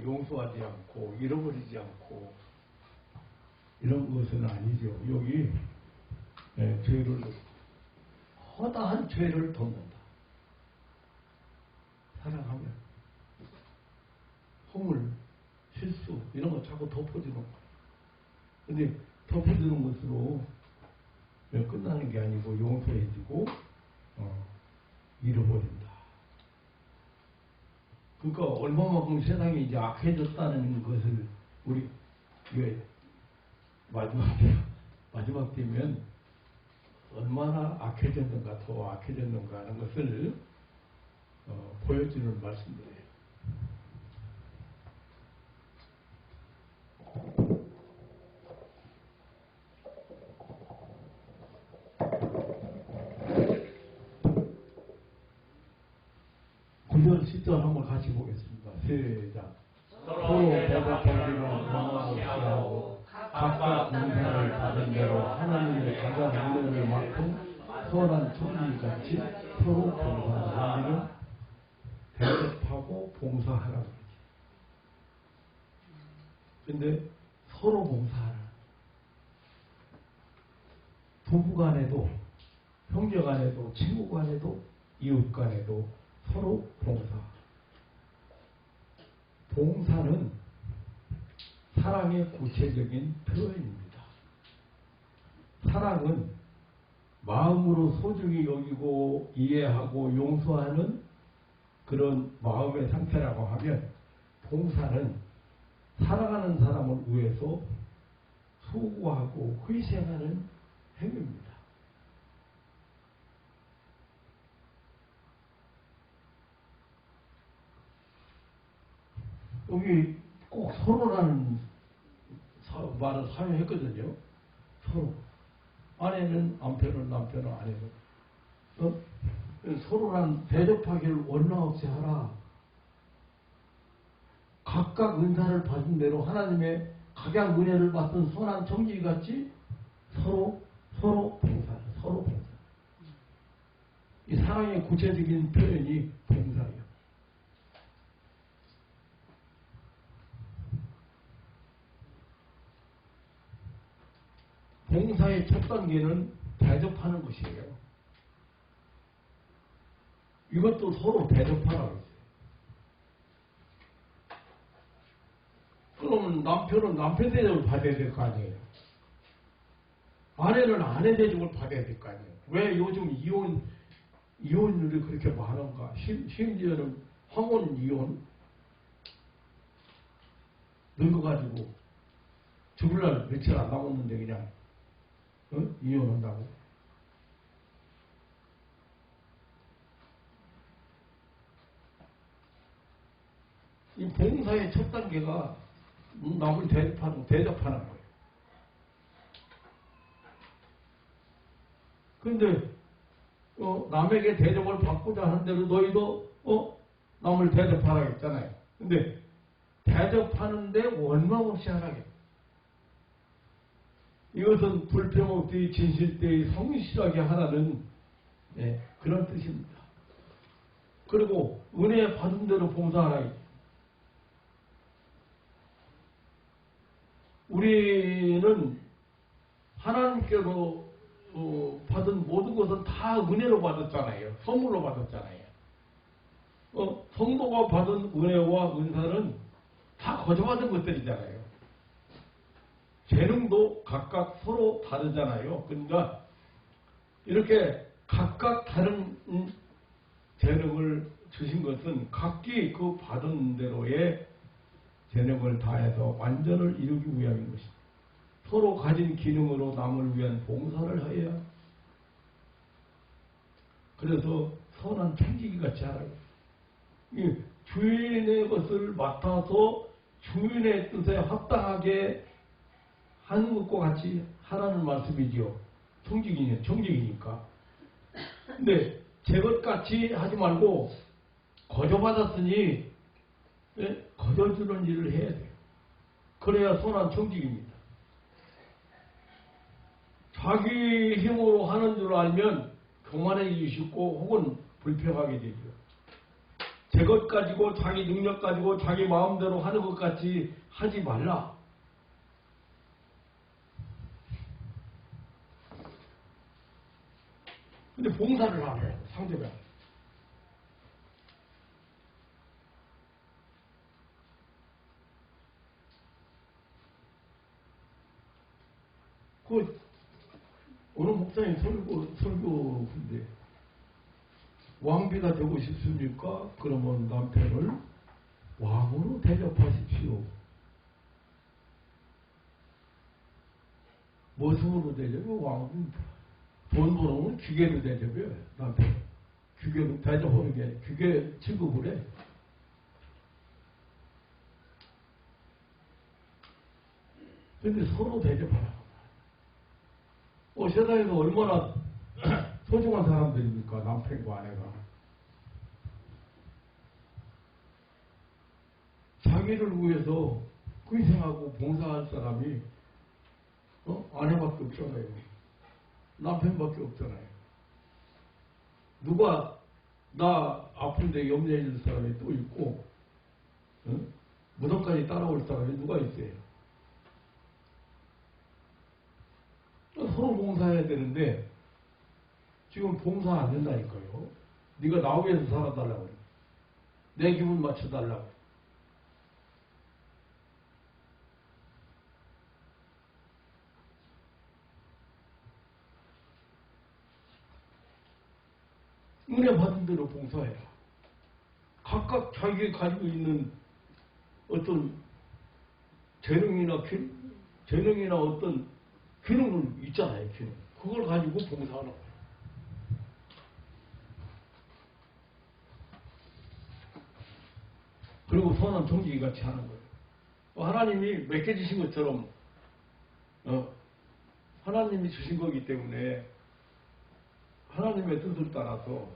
용서하지 않고 잃어버리지 않고 이런 것은 아니죠. 여기 죄를 허다한 죄를 덮는다. 사랑하면 허물, 실수 이런 거 자꾸 덮어주는 거예요. 근데 덮어주는 것으로 끝나는 게 아니고 용서해주고 잃어버린다. 그러니까 얼마만큼 세상이 이제 악해졌다는 것을 우리 마지막 때면 얼마나 악해졌는가 더 악해졌는가 하는 것을 보여주는 말씀이에요. 구절 10절 한번 같이 보겠습니다. 시작. 서로 대답하기는 원망없이 하고 각각 공사를 받은 대로 하나님의 가장 은혜를 만큼 선한 천리같이 서로 봉사하라. 우리는 대접하고 봉사하라. 근데 서로 봉사하라. 부부 간에도 형제 간에도 친구 간에도 이웃 간에도 서로 봉사. 봉사는 사랑의 구체적인 표현입니다. 사랑은 마음으로 소중히 여기고 이해하고 용서하는 그런 마음의 상태라고 하면, 봉사는 사랑하는 사람을 위해서 수고하고 희생하는 행위입니다. 여기 꼭 서로라는 말을 사용했거든요. 서로. 아내는 남편은, 남편은 아내는. 서로란 대접하기를 원망 없이 하라. 각각 은사를 받은 대로 하나님의 각양 은혜를 받던 선한 청지기같이 서로 봉사하라. 서로 봉사. 이 사랑의 구체적인 표현이 봉사예요. 봉사의 첫 단계는 대접하는 것이에요. 이것도 서로 대접하라고 했어요. 그러면 남편은 남편 대접을 받아야 될 거 아니에요. 아내는 아내 대접을 받아야 될 거 아니에요. 왜 요즘 이혼율이 그렇게 많은가? 심지어는 황혼 이혼 늙어가지고 죽을 날 며칠 안 남았는데 그냥 이혼한다고. 이 봉사의 첫 단계가 남을 대접하는 거예요. 근데 남에게 대접을 받고자 하는 대로 너희도 남을 대접하라 했잖아요. 근데 대접하는데 원망 없이 하라게. 이것은 불평업대의 진실대의 성실하게 하라는 그런 뜻입니다. 그리고 은혜 받은 대로 봉사하라. 우리는 하나님께서 받은 모든 것은 다 은혜로 받았잖아요. 선물로 받았잖아요. 성도가 받은 은혜와 은사는 다 거저받은 것들이잖아요. 재능도 각각 서로 다르잖아요. 그러니까 이렇게 각각 다른 재능을 주신 것은 각기 그 받은 대로의 재능을 다해서 완전을 이루기 위함인 것입니다. 서로 가진 기능으로 남을 위한 봉사를 해야 그래서 선한 청지기 같이 하라고. 주인의 것을 맡아서 주인의 뜻에 합당하게 하는 것과 같이 하라는 말씀이지요. 청직이니까. 근데 제 것 같이 하지 말고 거저받았으니 거저주는 일을 해야 돼요. 그래야 선한 청직입니다. 자기 힘으로 하는 줄 알면 교만해지기 쉽고 혹은 불평하게 되죠. 제 것 가지고 자기 능력 가지고 자기 마음대로 하는 것 같이 하지 말라. 근데 봉사를 하래요. 상대방. 어느 목사님 설교인데 왕비가 되고 싶습니까? 그러면 남편을 왕으로 대접하십시오. 무엇으로 대접해요? 왕은 돈 벌어오면 기계로 대접해요. 남편. 기계로 대접하는 게 기계 취급을 해. 근데 서로 대접하라. 세상에서 얼마나 소중한 사람들입니까? 남편과 아내가. 자기를 위해서 희생하고 봉사할 사람이 아내밖에 없잖아요. 남편밖에 없잖아요. 누가 나 아픈데 염려해줄 사람이 또 있고 무덤까지 따라올 사람이 누가 있어요? 서로 봉사해야 되는데 지금 봉사 안 된다니까요. 네가 나 위해서 살아달라고 그래. 내 기분 맞춰달라고. 은혜 받은 대로 봉사해라. 각각 자기가 가지고 있는 어떤 재능이나 어떤 기능은 있잖아요. 기능. 그걸 가지고 봉사하라고. 그리고 선한 정직이 같이 하는 거예요. 하나님이 맡겨주신 것처럼 하나님이 주신 거기 때문에 하나님의 뜻을 따라서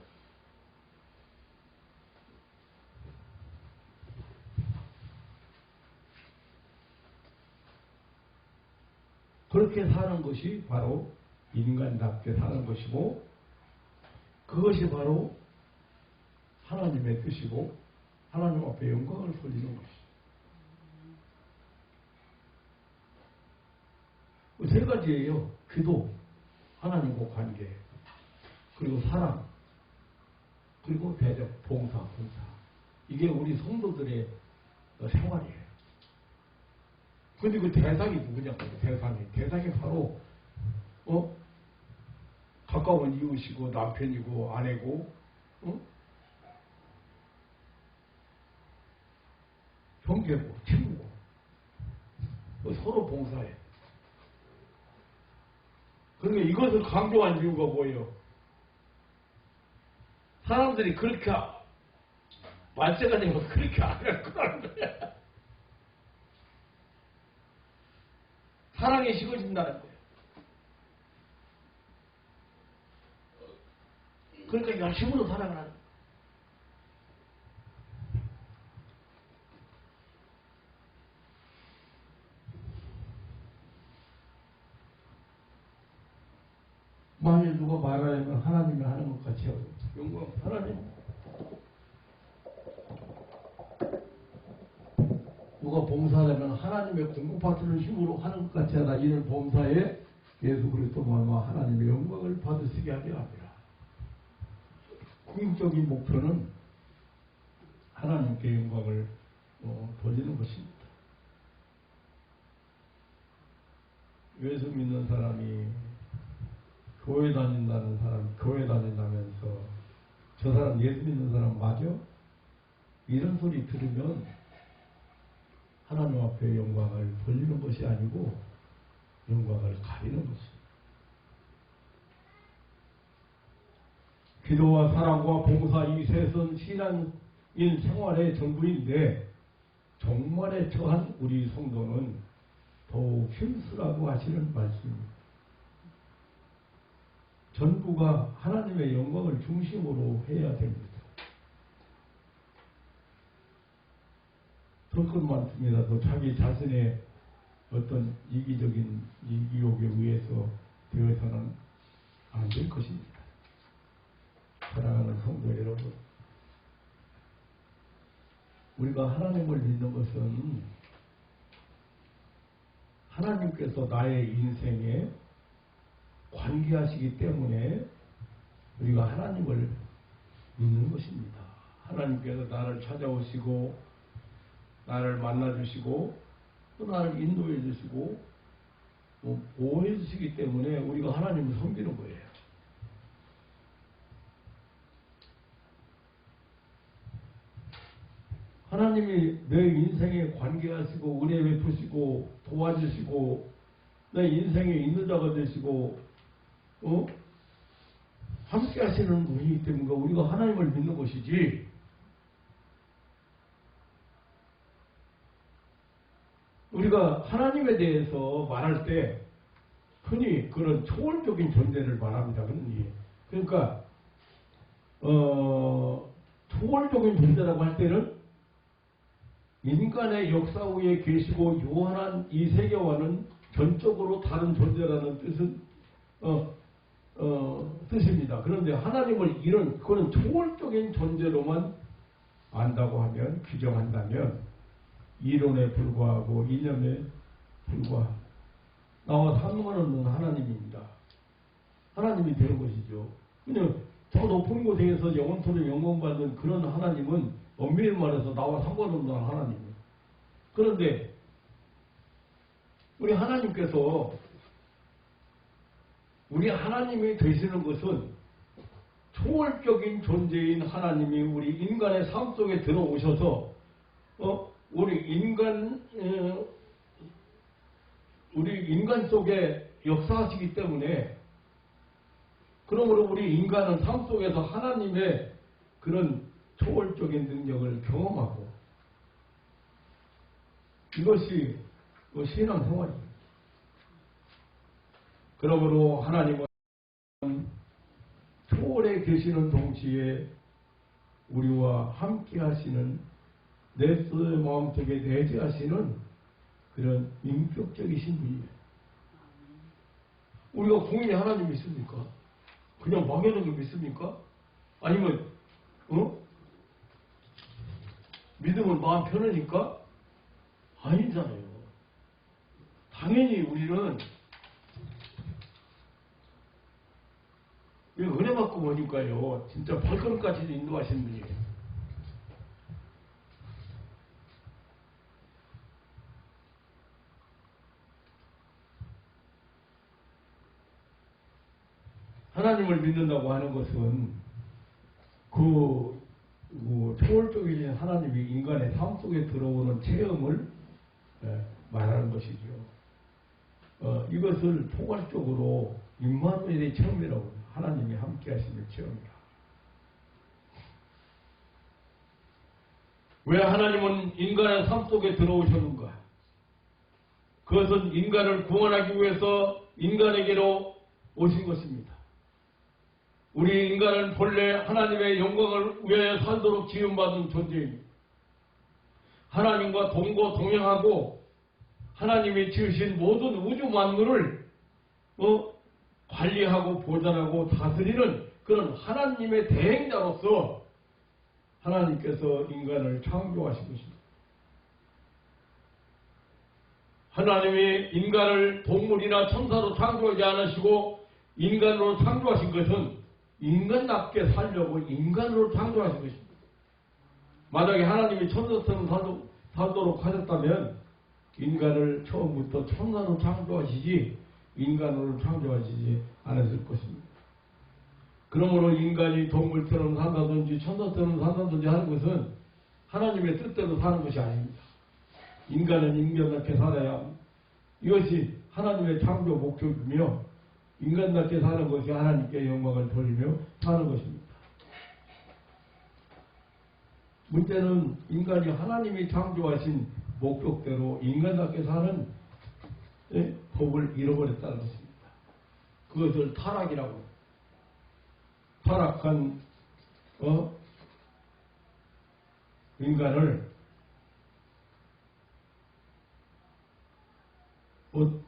그렇게 사는 것이 바로 인간답게 사는 것이고 그것이 바로 하나님의 뜻이고 하나님 앞에 영광을 돌리는 것이죠. 세 가지예요. 기도, 하나님과 관계, 그리고 사랑, 그리고 대접, 봉사. 이게 우리 성도들의 생활이에요. 근데 그 대상이 누구냐고, 대상이 바로, 가까운 이웃이고, 남편이고, 아내고, 형제고, 친구고, 서로 봉사해. 그러니까 이것을 강조한 이유가 뭐예요? 사람들이 그렇게, 말세가 되면 그렇게 안 할 거라는 거야. 사랑이 식어진다는 거예요. 그러니까 열심으로 사랑을 하는 거예요. 만일 누가 말하려면 하나님이 하는 것 같이 하고 영광 하나님. 누가 봉사하려면 하나님의 공급받는 힘으로 하는 것 같이 하다. 이는 봉사에 예수 그리스도 말미암아 하나님의 영광을 받으시게 하려 합니다. 궁극적인 목표는 하나님께 영광을 돌리는 것입니다. 예수 믿는 사람이 교회 다닌다는 사람, 교회 다닌다면서 저 사람 예수 믿는 사람 맞아? 이런 소리 들으면 하나님 앞에 영광을 돌리는 것이 아니고 영광을 가리는 것입니다. 기도와 사랑과 봉사 이 셋은 신앙인 생활의 전부인데 종말에 처한 우리 성도는 더욱 힘쓰라고 하시는 말씀입니다. 전부가 하나님의 영광을 중심으로 해야 됩니다. 조금만큼이라도 자기 자신의 어떤 이기적인 이기욕에 의해서 되어서는 안 될 것입니다. 사랑하는 성도 여러분, 우리가 하나님을 믿는 것은 하나님께서 나의 인생에 관계하시기 때문에 우리가 하나님을 믿는 것입니다. 하나님께서 나를 찾아오시고 나를 만나주시고 또 나를 인도해 주시고 또 보호해 주시기 때문에 우리가 하나님을 섬기는 거예요. 하나님이 내 인생에 관계하시고 은혜 베푸시고 도와주시고 내 인생에 있는 자가 되시고 함께 하시는 분이기 때문에 우리가 하나님을 믿는 것이지, 우리가 하나님에 대해서 말할 때 흔히 그런 초월적인 존재를 말합니다. 그러니까 초월적인 존재라고 할 때는 인간의 역사 위에 계시고 유한한 이 세계와는 전적으로 다른 존재라는 뜻입니다. 그런데 하나님을 그런 초월적인 존재로만 안다고 하면, 규정한다면 이론에 불과하고 이념에 불과하고 나와 상관없는 하나님입니다. 하나님이 되는 것이죠. 그냥 저 높은 곳에서 영원토록 영광받는 그런 하나님은 엄밀히 말해서 나와 상관없는 하나님이에요. 그런데 우리 하나님께서 우리 하나님이 되시는 것은 초월적인 존재인 하나님이 우리 인간의 삶 속에 들어오셔서 우리 인간 속에 역사하시기 때문에, 그러므로 우리 인간은 삶 속에서 하나님의 그런 초월적인 능력을 경험하고, 이것이 신앙 생활입니다. 그러므로 하나님은 초월에 계시는 동시에 우리와 함께 하시는 내 마음속에 내재하시는 그런 인격적이신 분이에요. 우리가 공인이 하나님 믿습니까? 그냥 막연하게 믿습니까? 아니면 믿으면 마음 편하니까? 아니잖아요. 당연히 우리는 은혜 받고 보니까요, 진짜 발걸음까지 인도하시는 분이에요. 하나님을 믿는다고 하는 것은 초월적인 하나님이 인간의 삶 속에 들어오는 체험을 말하는 것이죠. 이것을 포괄적으로 임마누엘의 체험이라고 해요. 하나님이 함께 하시는 체험이라. 왜 하나님은 인간의 삶 속에 들어오셨는가? 그것은 인간을 구원하기 위해서 인간에게로 오신 것입니다. 우리 인간은 본래 하나님의 영광을 위하여 살도록 지음받은 존재입니다. 하나님과 동거동행하고 하나님이 지으신 모든 우주 만물을 관리하고 보존하고 다스리는 그런 하나님의 대행자로서 하나님께서 인간을 창조하신 것입니다. 하나님이 인간을 동물이나 천사로 창조하지 않으시고 인간으로 창조하신 것은 인간답게 살려고 인간으로 창조하신 것입니다. 만약에 하나님이 천사처럼 살도록 하셨다면 인간을 처음부터 천사로 창조하시지 인간으로 창조하시지 않았을 것입니다. 그러므로 인간이 동물처럼 산다든지 천사처럼 산다든지 하는 것은 하나님의 뜻대로 사는 것이 아닙니다. 인간은 인간답게 살아야 합니다. 이것이 하나님의 창조 목적이며 인간답게 사는 것이 하나님께 영광을 돌리며 사는 것입니다. 문제는 인간이 하나님이 창조하신 목적대로 인간답게 사는 법을 잃어버렸다는 것입니다. 그것을 타락이라고 합니다. 타락한 인간을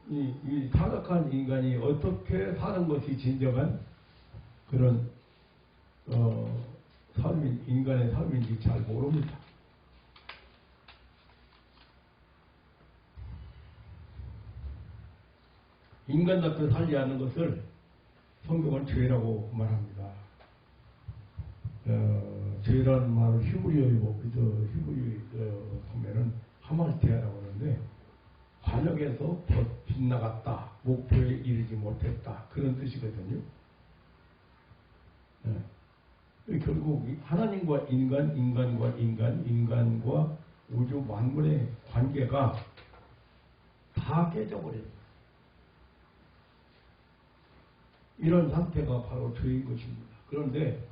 이 타락한 인간이 어떻게 사는 것이 진정한 그런 인간의 삶인지 잘 모릅니다. 인간답게 살지 않는 것을 성경은 죄라고 말합니다. 죄라는 말을 히브리어에 보면은 하말티아라고 하는데 관역에서 빗나갔다, 목표에 이르지 못했다 그런 뜻이거든요. 결국 하나님과 인간, 인간과 인간, 인간과 우주 만물의 관계가 다 깨져버립니다. 이런 상태가 바로 죄인 것입니다. 그런데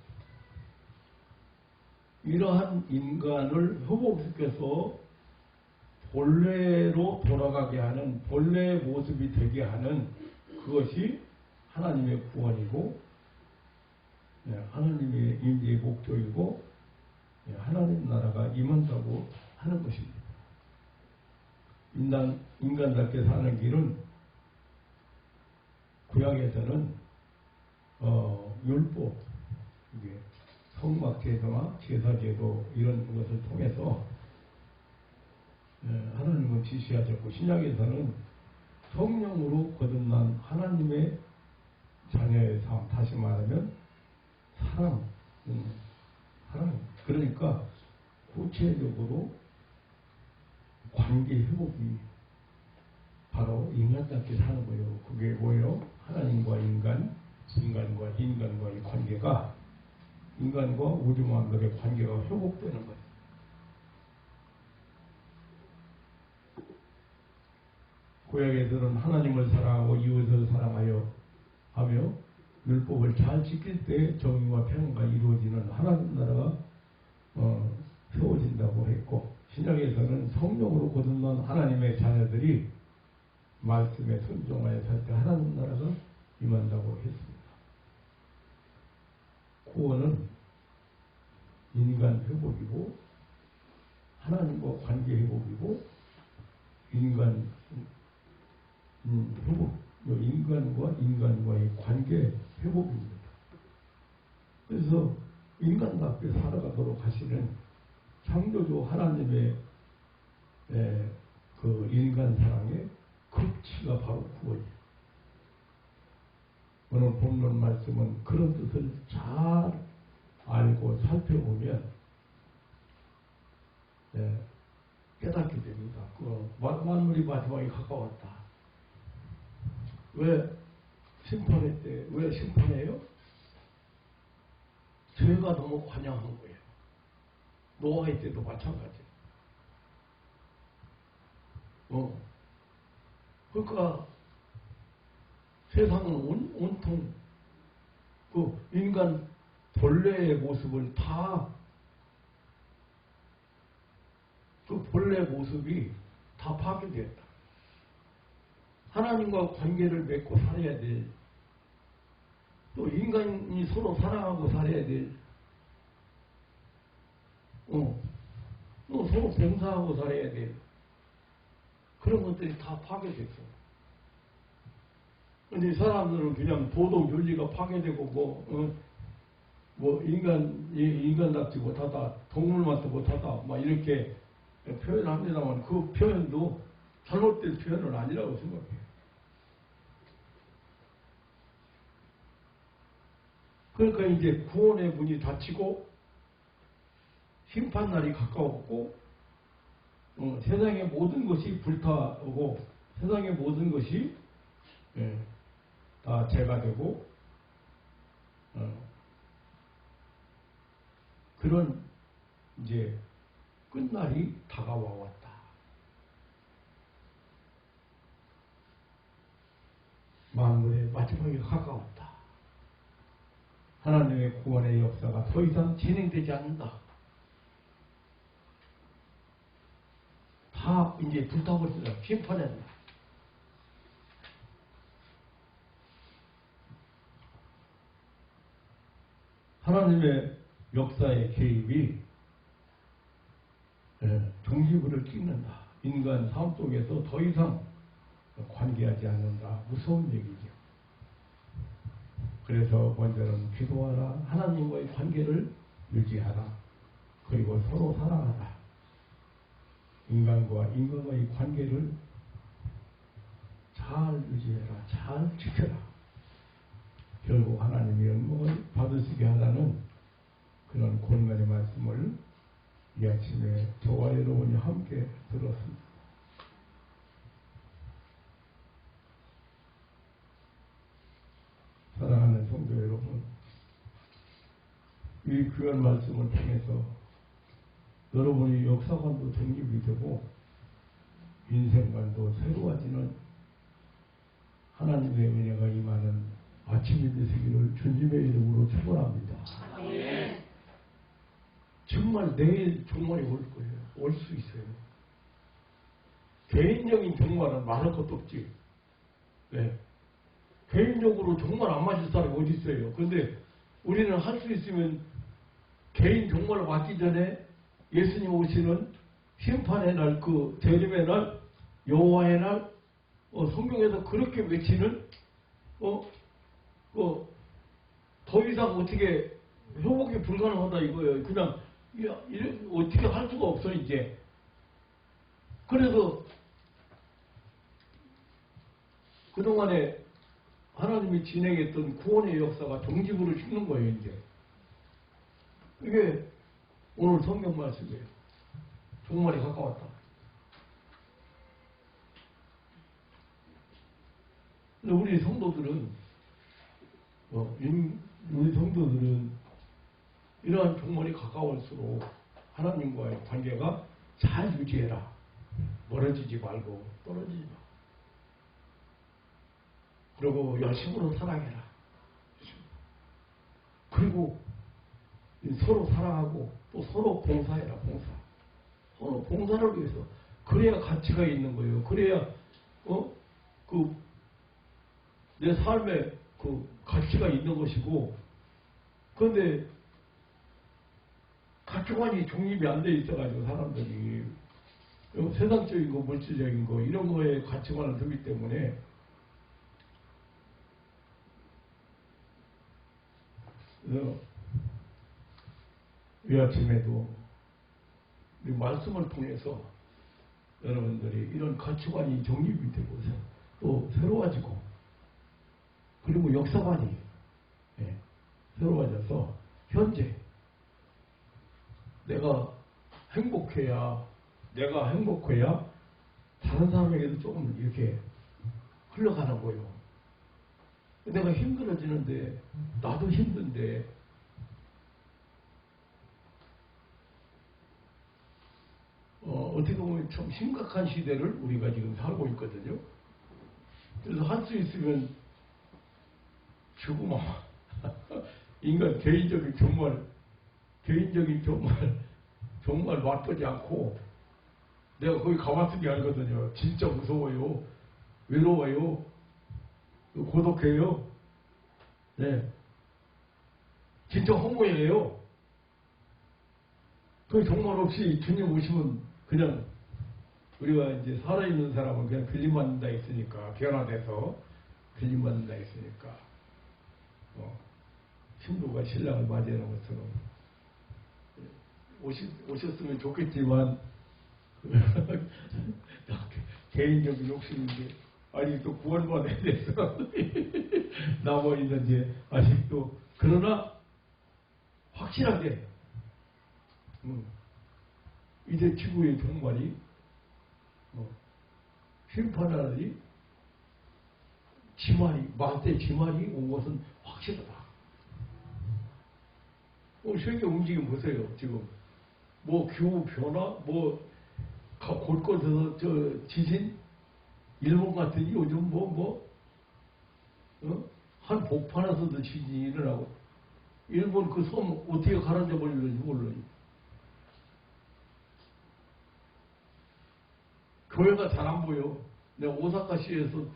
이러한 인간을 회복시켜서 본래로 돌아가게 하는, 본래의 모습이 되게 하는 그것이 하나님의 구원이고 하나님의 임재의 목적이고 하나님 나라가 임한다고 하는 것입니다. 인간답게 사는 길은 구약에서는 율법, 성막제도나 제사제도 이런 것을 통해서 하나님은 지시하셨고 신약에서는 성령으로 거듭난 하나님의 자녀의 삶, 다시 말하면 사랑, 그러니까 구체적으로 관계 회복이 바로 인간답게 사는 거예요. 그게 뭐예요? 하나님과 인간, 인간과 인간과의 관계가, 인간과 우주 만물의 관계가 회복되는 거예요. 구약에서는 하나님을 사랑하고 이웃을 사랑하여 하며 율법을 잘 지킬 때 정의와 평화가 이루어지는 하나님 나라가 세워진다고 했고, 신약에서는 성령으로 거듭난 하나님의 자녀들이 말씀에 순종하여 살 때 하나님 나라가 임한다고 했습니다. 구원은 인간 회복이고 하나님과 관계 회복이고 인간 회복, 인간과 인간과의 관계 회복입니다. 그래서 인간답게 살아가도록 하시는 창조주 하나님의 그 인간 사랑의 극치가 바로 구원이에요. 오늘 본문 말씀은 그런 뜻을 잘 알고 살펴보면 깨닫게 됩니다. 만물이 마지막에 가까웠다. 왜 심판했대? 왜 심판해요? 죄가 너무 관영한 거예요. 노아의 때도 마찬가지예요. 그러니까 세상은 온통 그 인간 본래의 모습을 다, 그 본래 모습이 다 파괴되었다. 하나님과 관계를 맺고 살아야 될, 또 인간이 서로 사랑하고 살아야 될, 또 서로 봉사하고 살아야 될 그런 것들이 다 파괴됐어. 근데 이 사람들은 그냥 도덕 윤리가 파괴되고 뭐 인간답지 못하다, 동물만도 못하다, 막 이렇게 표현합니다만 그 표현도 잘못된 표현은 아니라고 생각해요. 그러니까 이제 구원의 문이 닫히고 심판날이 가까웠고 세상의 모든 것이 불타오고 세상의 모든 것이 다 죄가 되고 그런 이제 끝날이 다가와 왔다. 만물의 마지막이 가까웠다. 하나님의 구원의 역사가 더 이상 진행되지 않는다. 다 이제 불타버렸다. 심판했다. 하나님의 역사의 개입이 종지부를 찍는다. 인간 삶 속에서 더 이상 관계하지 않는다. 무서운 얘기죠. 그래서 먼저는 기도하라. 하나님과의 관계를 유지하라. 그리고 서로 사랑하라. 인간과 인간과의 관계를 잘 유지해라. 잘 지켜라. 결국 하나님의 영광을 받으시게 하라는 그런 권면의 말씀을 이 아침에 저와 여러분이 함께 들었습니다. 사랑하는 성도 여러분, 이 귀한 말씀을 통해서 여러분이 역사관도 정립이 되고 인생관도 새로워지는 하나님의 은혜가 임하는 아침이 되시기를 주님의 이름으로 축원합니다. 정말 내일 종말이 올 거예요. 올 수 있어요. 개인적인 종말은 말할 것도 없지. 네. 개인적으로 정말 안 맞을 사람이 어디 있어요. 그런데 우리는 할 수 있으면 개인 종말을 맞기 전에 예수님 오시는 심판의 날, 그 재림의 날, 여호와의 날, 성경에서 그렇게 외치는 더 이상 어떻게 회복이 불가능하다 이거예요. 그냥 어떻게 할 수가 없어 이제. 그래서 그동안에 하나님이 진행했던 구원의 역사가 종지부를 찍는 거예요 이제. 이게 오늘 성경 말씀이에요. 종말이 가까웠다. 근데 우리 성도들은 이러한 종말이 가까울수록 하나님과의 관계가 잘 유지해라. 멀어지지 말고 떨어지지 마. 그리고 열심으로 사랑해라. 그리고 서로 사랑하고 또 서로 봉사해라. 서로 봉사를 위해서. 그래야 가치가 있는 거예요. 그래야 내 삶에 그 가치가 있는 것이고. 그런데 가치관이 중립이 안 돼 있어가지고 사람들이 세상적인 거, 물질적인 거 이런 거에 가치관을 두기 때문에 이 아침에도 이 말씀을 통해서 여러분들이 이런 가치관이 정립이 되고 또 새로워지고 그리고 역사관이 새로워져서 현재 내가 행복해야 다른 사람에게도 조금 이렇게 흘러가는 거예요. 내가 힘들어지는데 나도 힘든데 어떻게 보면 참 심각한 시대를 우리가 지금 살고 있거든요. 그래서 할 수 있으면 죽으면 인간 개인적인 정말 놔두지 않고 내가 거기 가봤으니 알거든요. 진짜 무서워요. 외로워요. 고독해요. 네. 진짜 허무해요. 그 정말 없이 주님 오시면 그냥 우리가 이제 살아있는 사람은 그냥 들림만 다 있으니까 변화돼서 들림받는다 했으니까 신부가 신랑을 맞이하는 것처럼 오셨으면 좋겠지만 개인적인 욕심인데 아직도 구원받아야 돼서 남아 있는지 아직도 그러나 확실하게 이제 지구의 종말이 심판하니 지말이 만세 지말이 온 것은 확실하다. 세계 움직임 보세요. 지금 뭐 기후 변화, 뭐 곳곳에서 지진, 일본 같으니 요즘 한 복판에서도 지진이 일어나고 일본 그 섬 어떻게 가라앉아 버리는지 몰라요. 교회가 잘 안 보여. 내가 오사카시에서도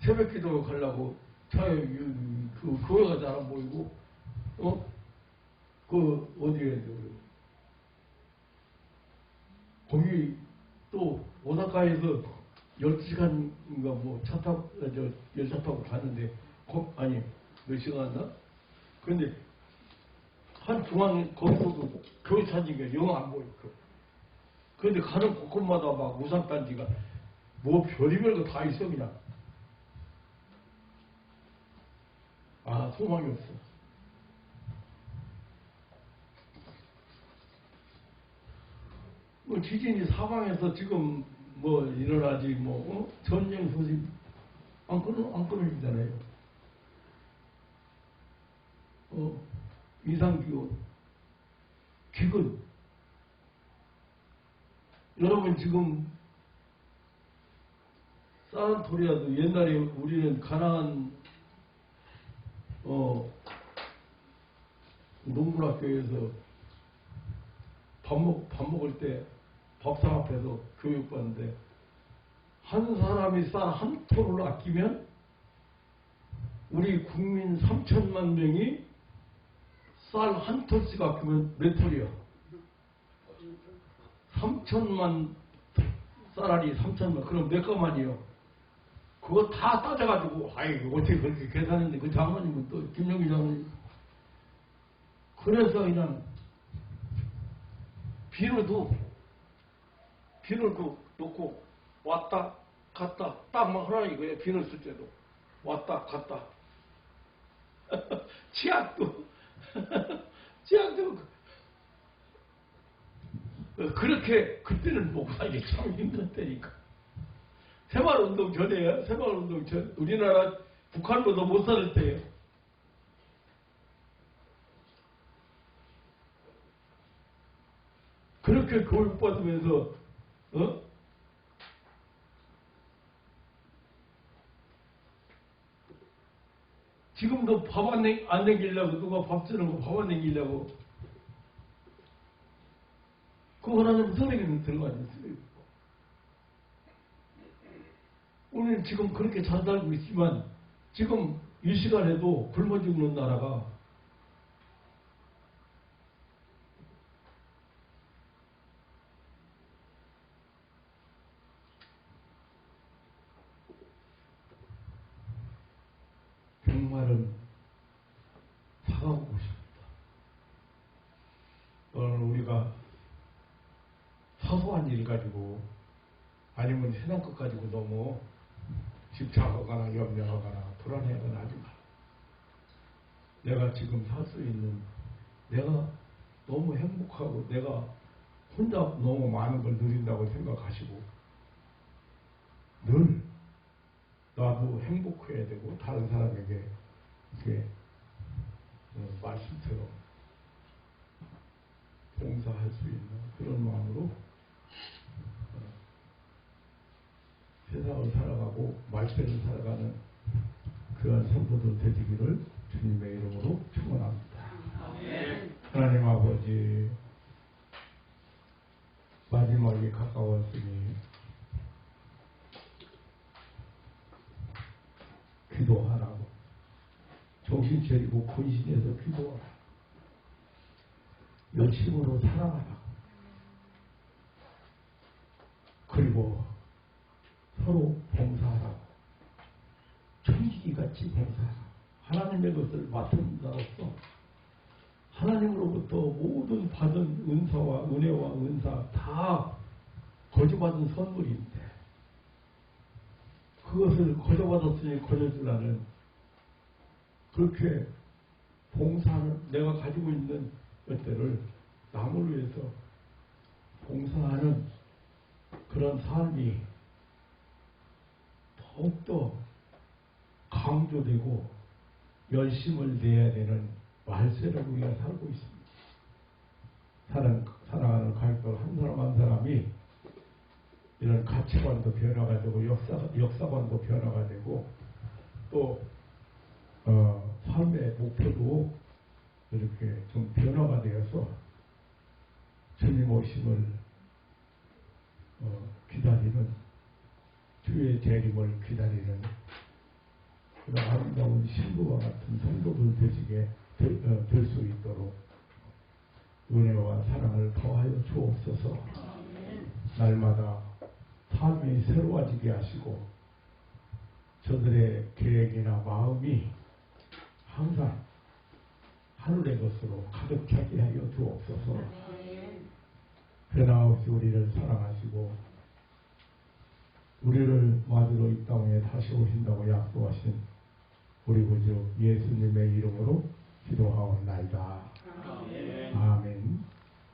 새벽기도 가려고 차에 그 교회가 잘 안 보이고 그 어디에 거기 또 오사카에서 12시간인가 뭐 차 타고 열차 타고 갔는데 아니 몇 시간 했나? 그런데 한 중앙 거기서도 교회 사진이 영 안 보여. 그런데 가는 곳곳마다 막 우산단지가 뭐 별의별 거 다 있어 그냥. 아 소망이 없어. 뭐 지진이 사방에서 지금 뭐 일어나지 뭐 전쟁 소식 안 끊어지잖아요. 이상기온, 기근. 여러분 지금 산토리아도 옛날에 우리는 가난한 농군학교에서 밥 먹을 때 밥상 앞에서 교육받는데 한 사람이 쌀 한 톨을 아끼면 우리 국민 3천만 명이 쌀 한 톨씩 아끼면 몇 톨이야? 3천만 쌀알이 3천만 그럼 몇 가만이요? 그거 다 따져가지고 아이고 어떻게 그렇게 계산했는데 그 장모님은 또 김영기 장모님 그래서 그냥 비료도 놓고 왔다 갔다 딱만 하라 이거예요. 비료 쓸 때도 왔다 갔다 치약도 그렇게 그때는 먹고 살기 참 힘든 때니까 새마을운동 전에요. 새마을운동 전 우리나라 북한보다 못 살 때예요. 그렇게 교육받으면서 지금도 밥 안 내기려고 누가 밥 주는 거 밥 안 내기려고 그거 하나는 선에게는 들어가지. 우리는 지금 그렇게 잘 살고 있지만 지금 이 시간에도 굶어 죽는 나라가 정말은 사과하고 싶다. 오늘 우리가 사소한 일 가지고 아니면 세상 것 가지고 너무 집착하거나 염려하거나 불안해하거나 하지 마. 내가 지금 살 수 있는 내가 너무 행복하고 내가 혼자 너무 많은 걸 누린다고 생각하시고 늘 나도 행복해야 되고 다른 사람에게 이렇게 말씀처럼 봉사할 수 있는 그런 마음으로 세상을 살아가고 말씀을 살아가는 그런 성도들 되시기를 주님의 이름으로 축원합니다. 하나님 아버지 마지막이 가까웠으니 기도하라고 정신 차리고 근신해서 기도하라. 열심으로 살아가라. 그리고 서로 봉사하라고 이같이 봉사하라. 하나님의 것을 맡은 자로서 하나님으로부터 모든 받은 은사와 은혜와 은사 다 거저받은 선물인데 그것을 거저받았으니 거저주라는 그렇게 봉사하는 내가 가지고 있는 것들을 남을 위해서 봉사하는 그런 삶이 더욱더 강조되고 열심을 내야 되는 말세를 우리가 살고 있습니다. 사랑하는 가족들 한 사람 한 사람이 이런 가치관도 변화가 되고 역사관도 변화가 되고 또 삶의 목표도 이렇게 좀 변화가 되어서 주님 오심을 기다리는 주의 재림을 기다리는 그런 아름다운 신부와 같은 성도들 되시게 될 수 있도록 은혜와 사랑을 더하여 주옵소서. 날마다 삶이 새로워지게 하시고 저들의 계획이나 마음이 항상 하늘의 것으로 가득하게 하여 주옵소서. 변함없이 우리를 사랑하시고 우리를 맞으러 이 땅에 다시 오신다고 약속하신 우리 구주 예수님의 이름으로 기도하옵나이다. 아멘.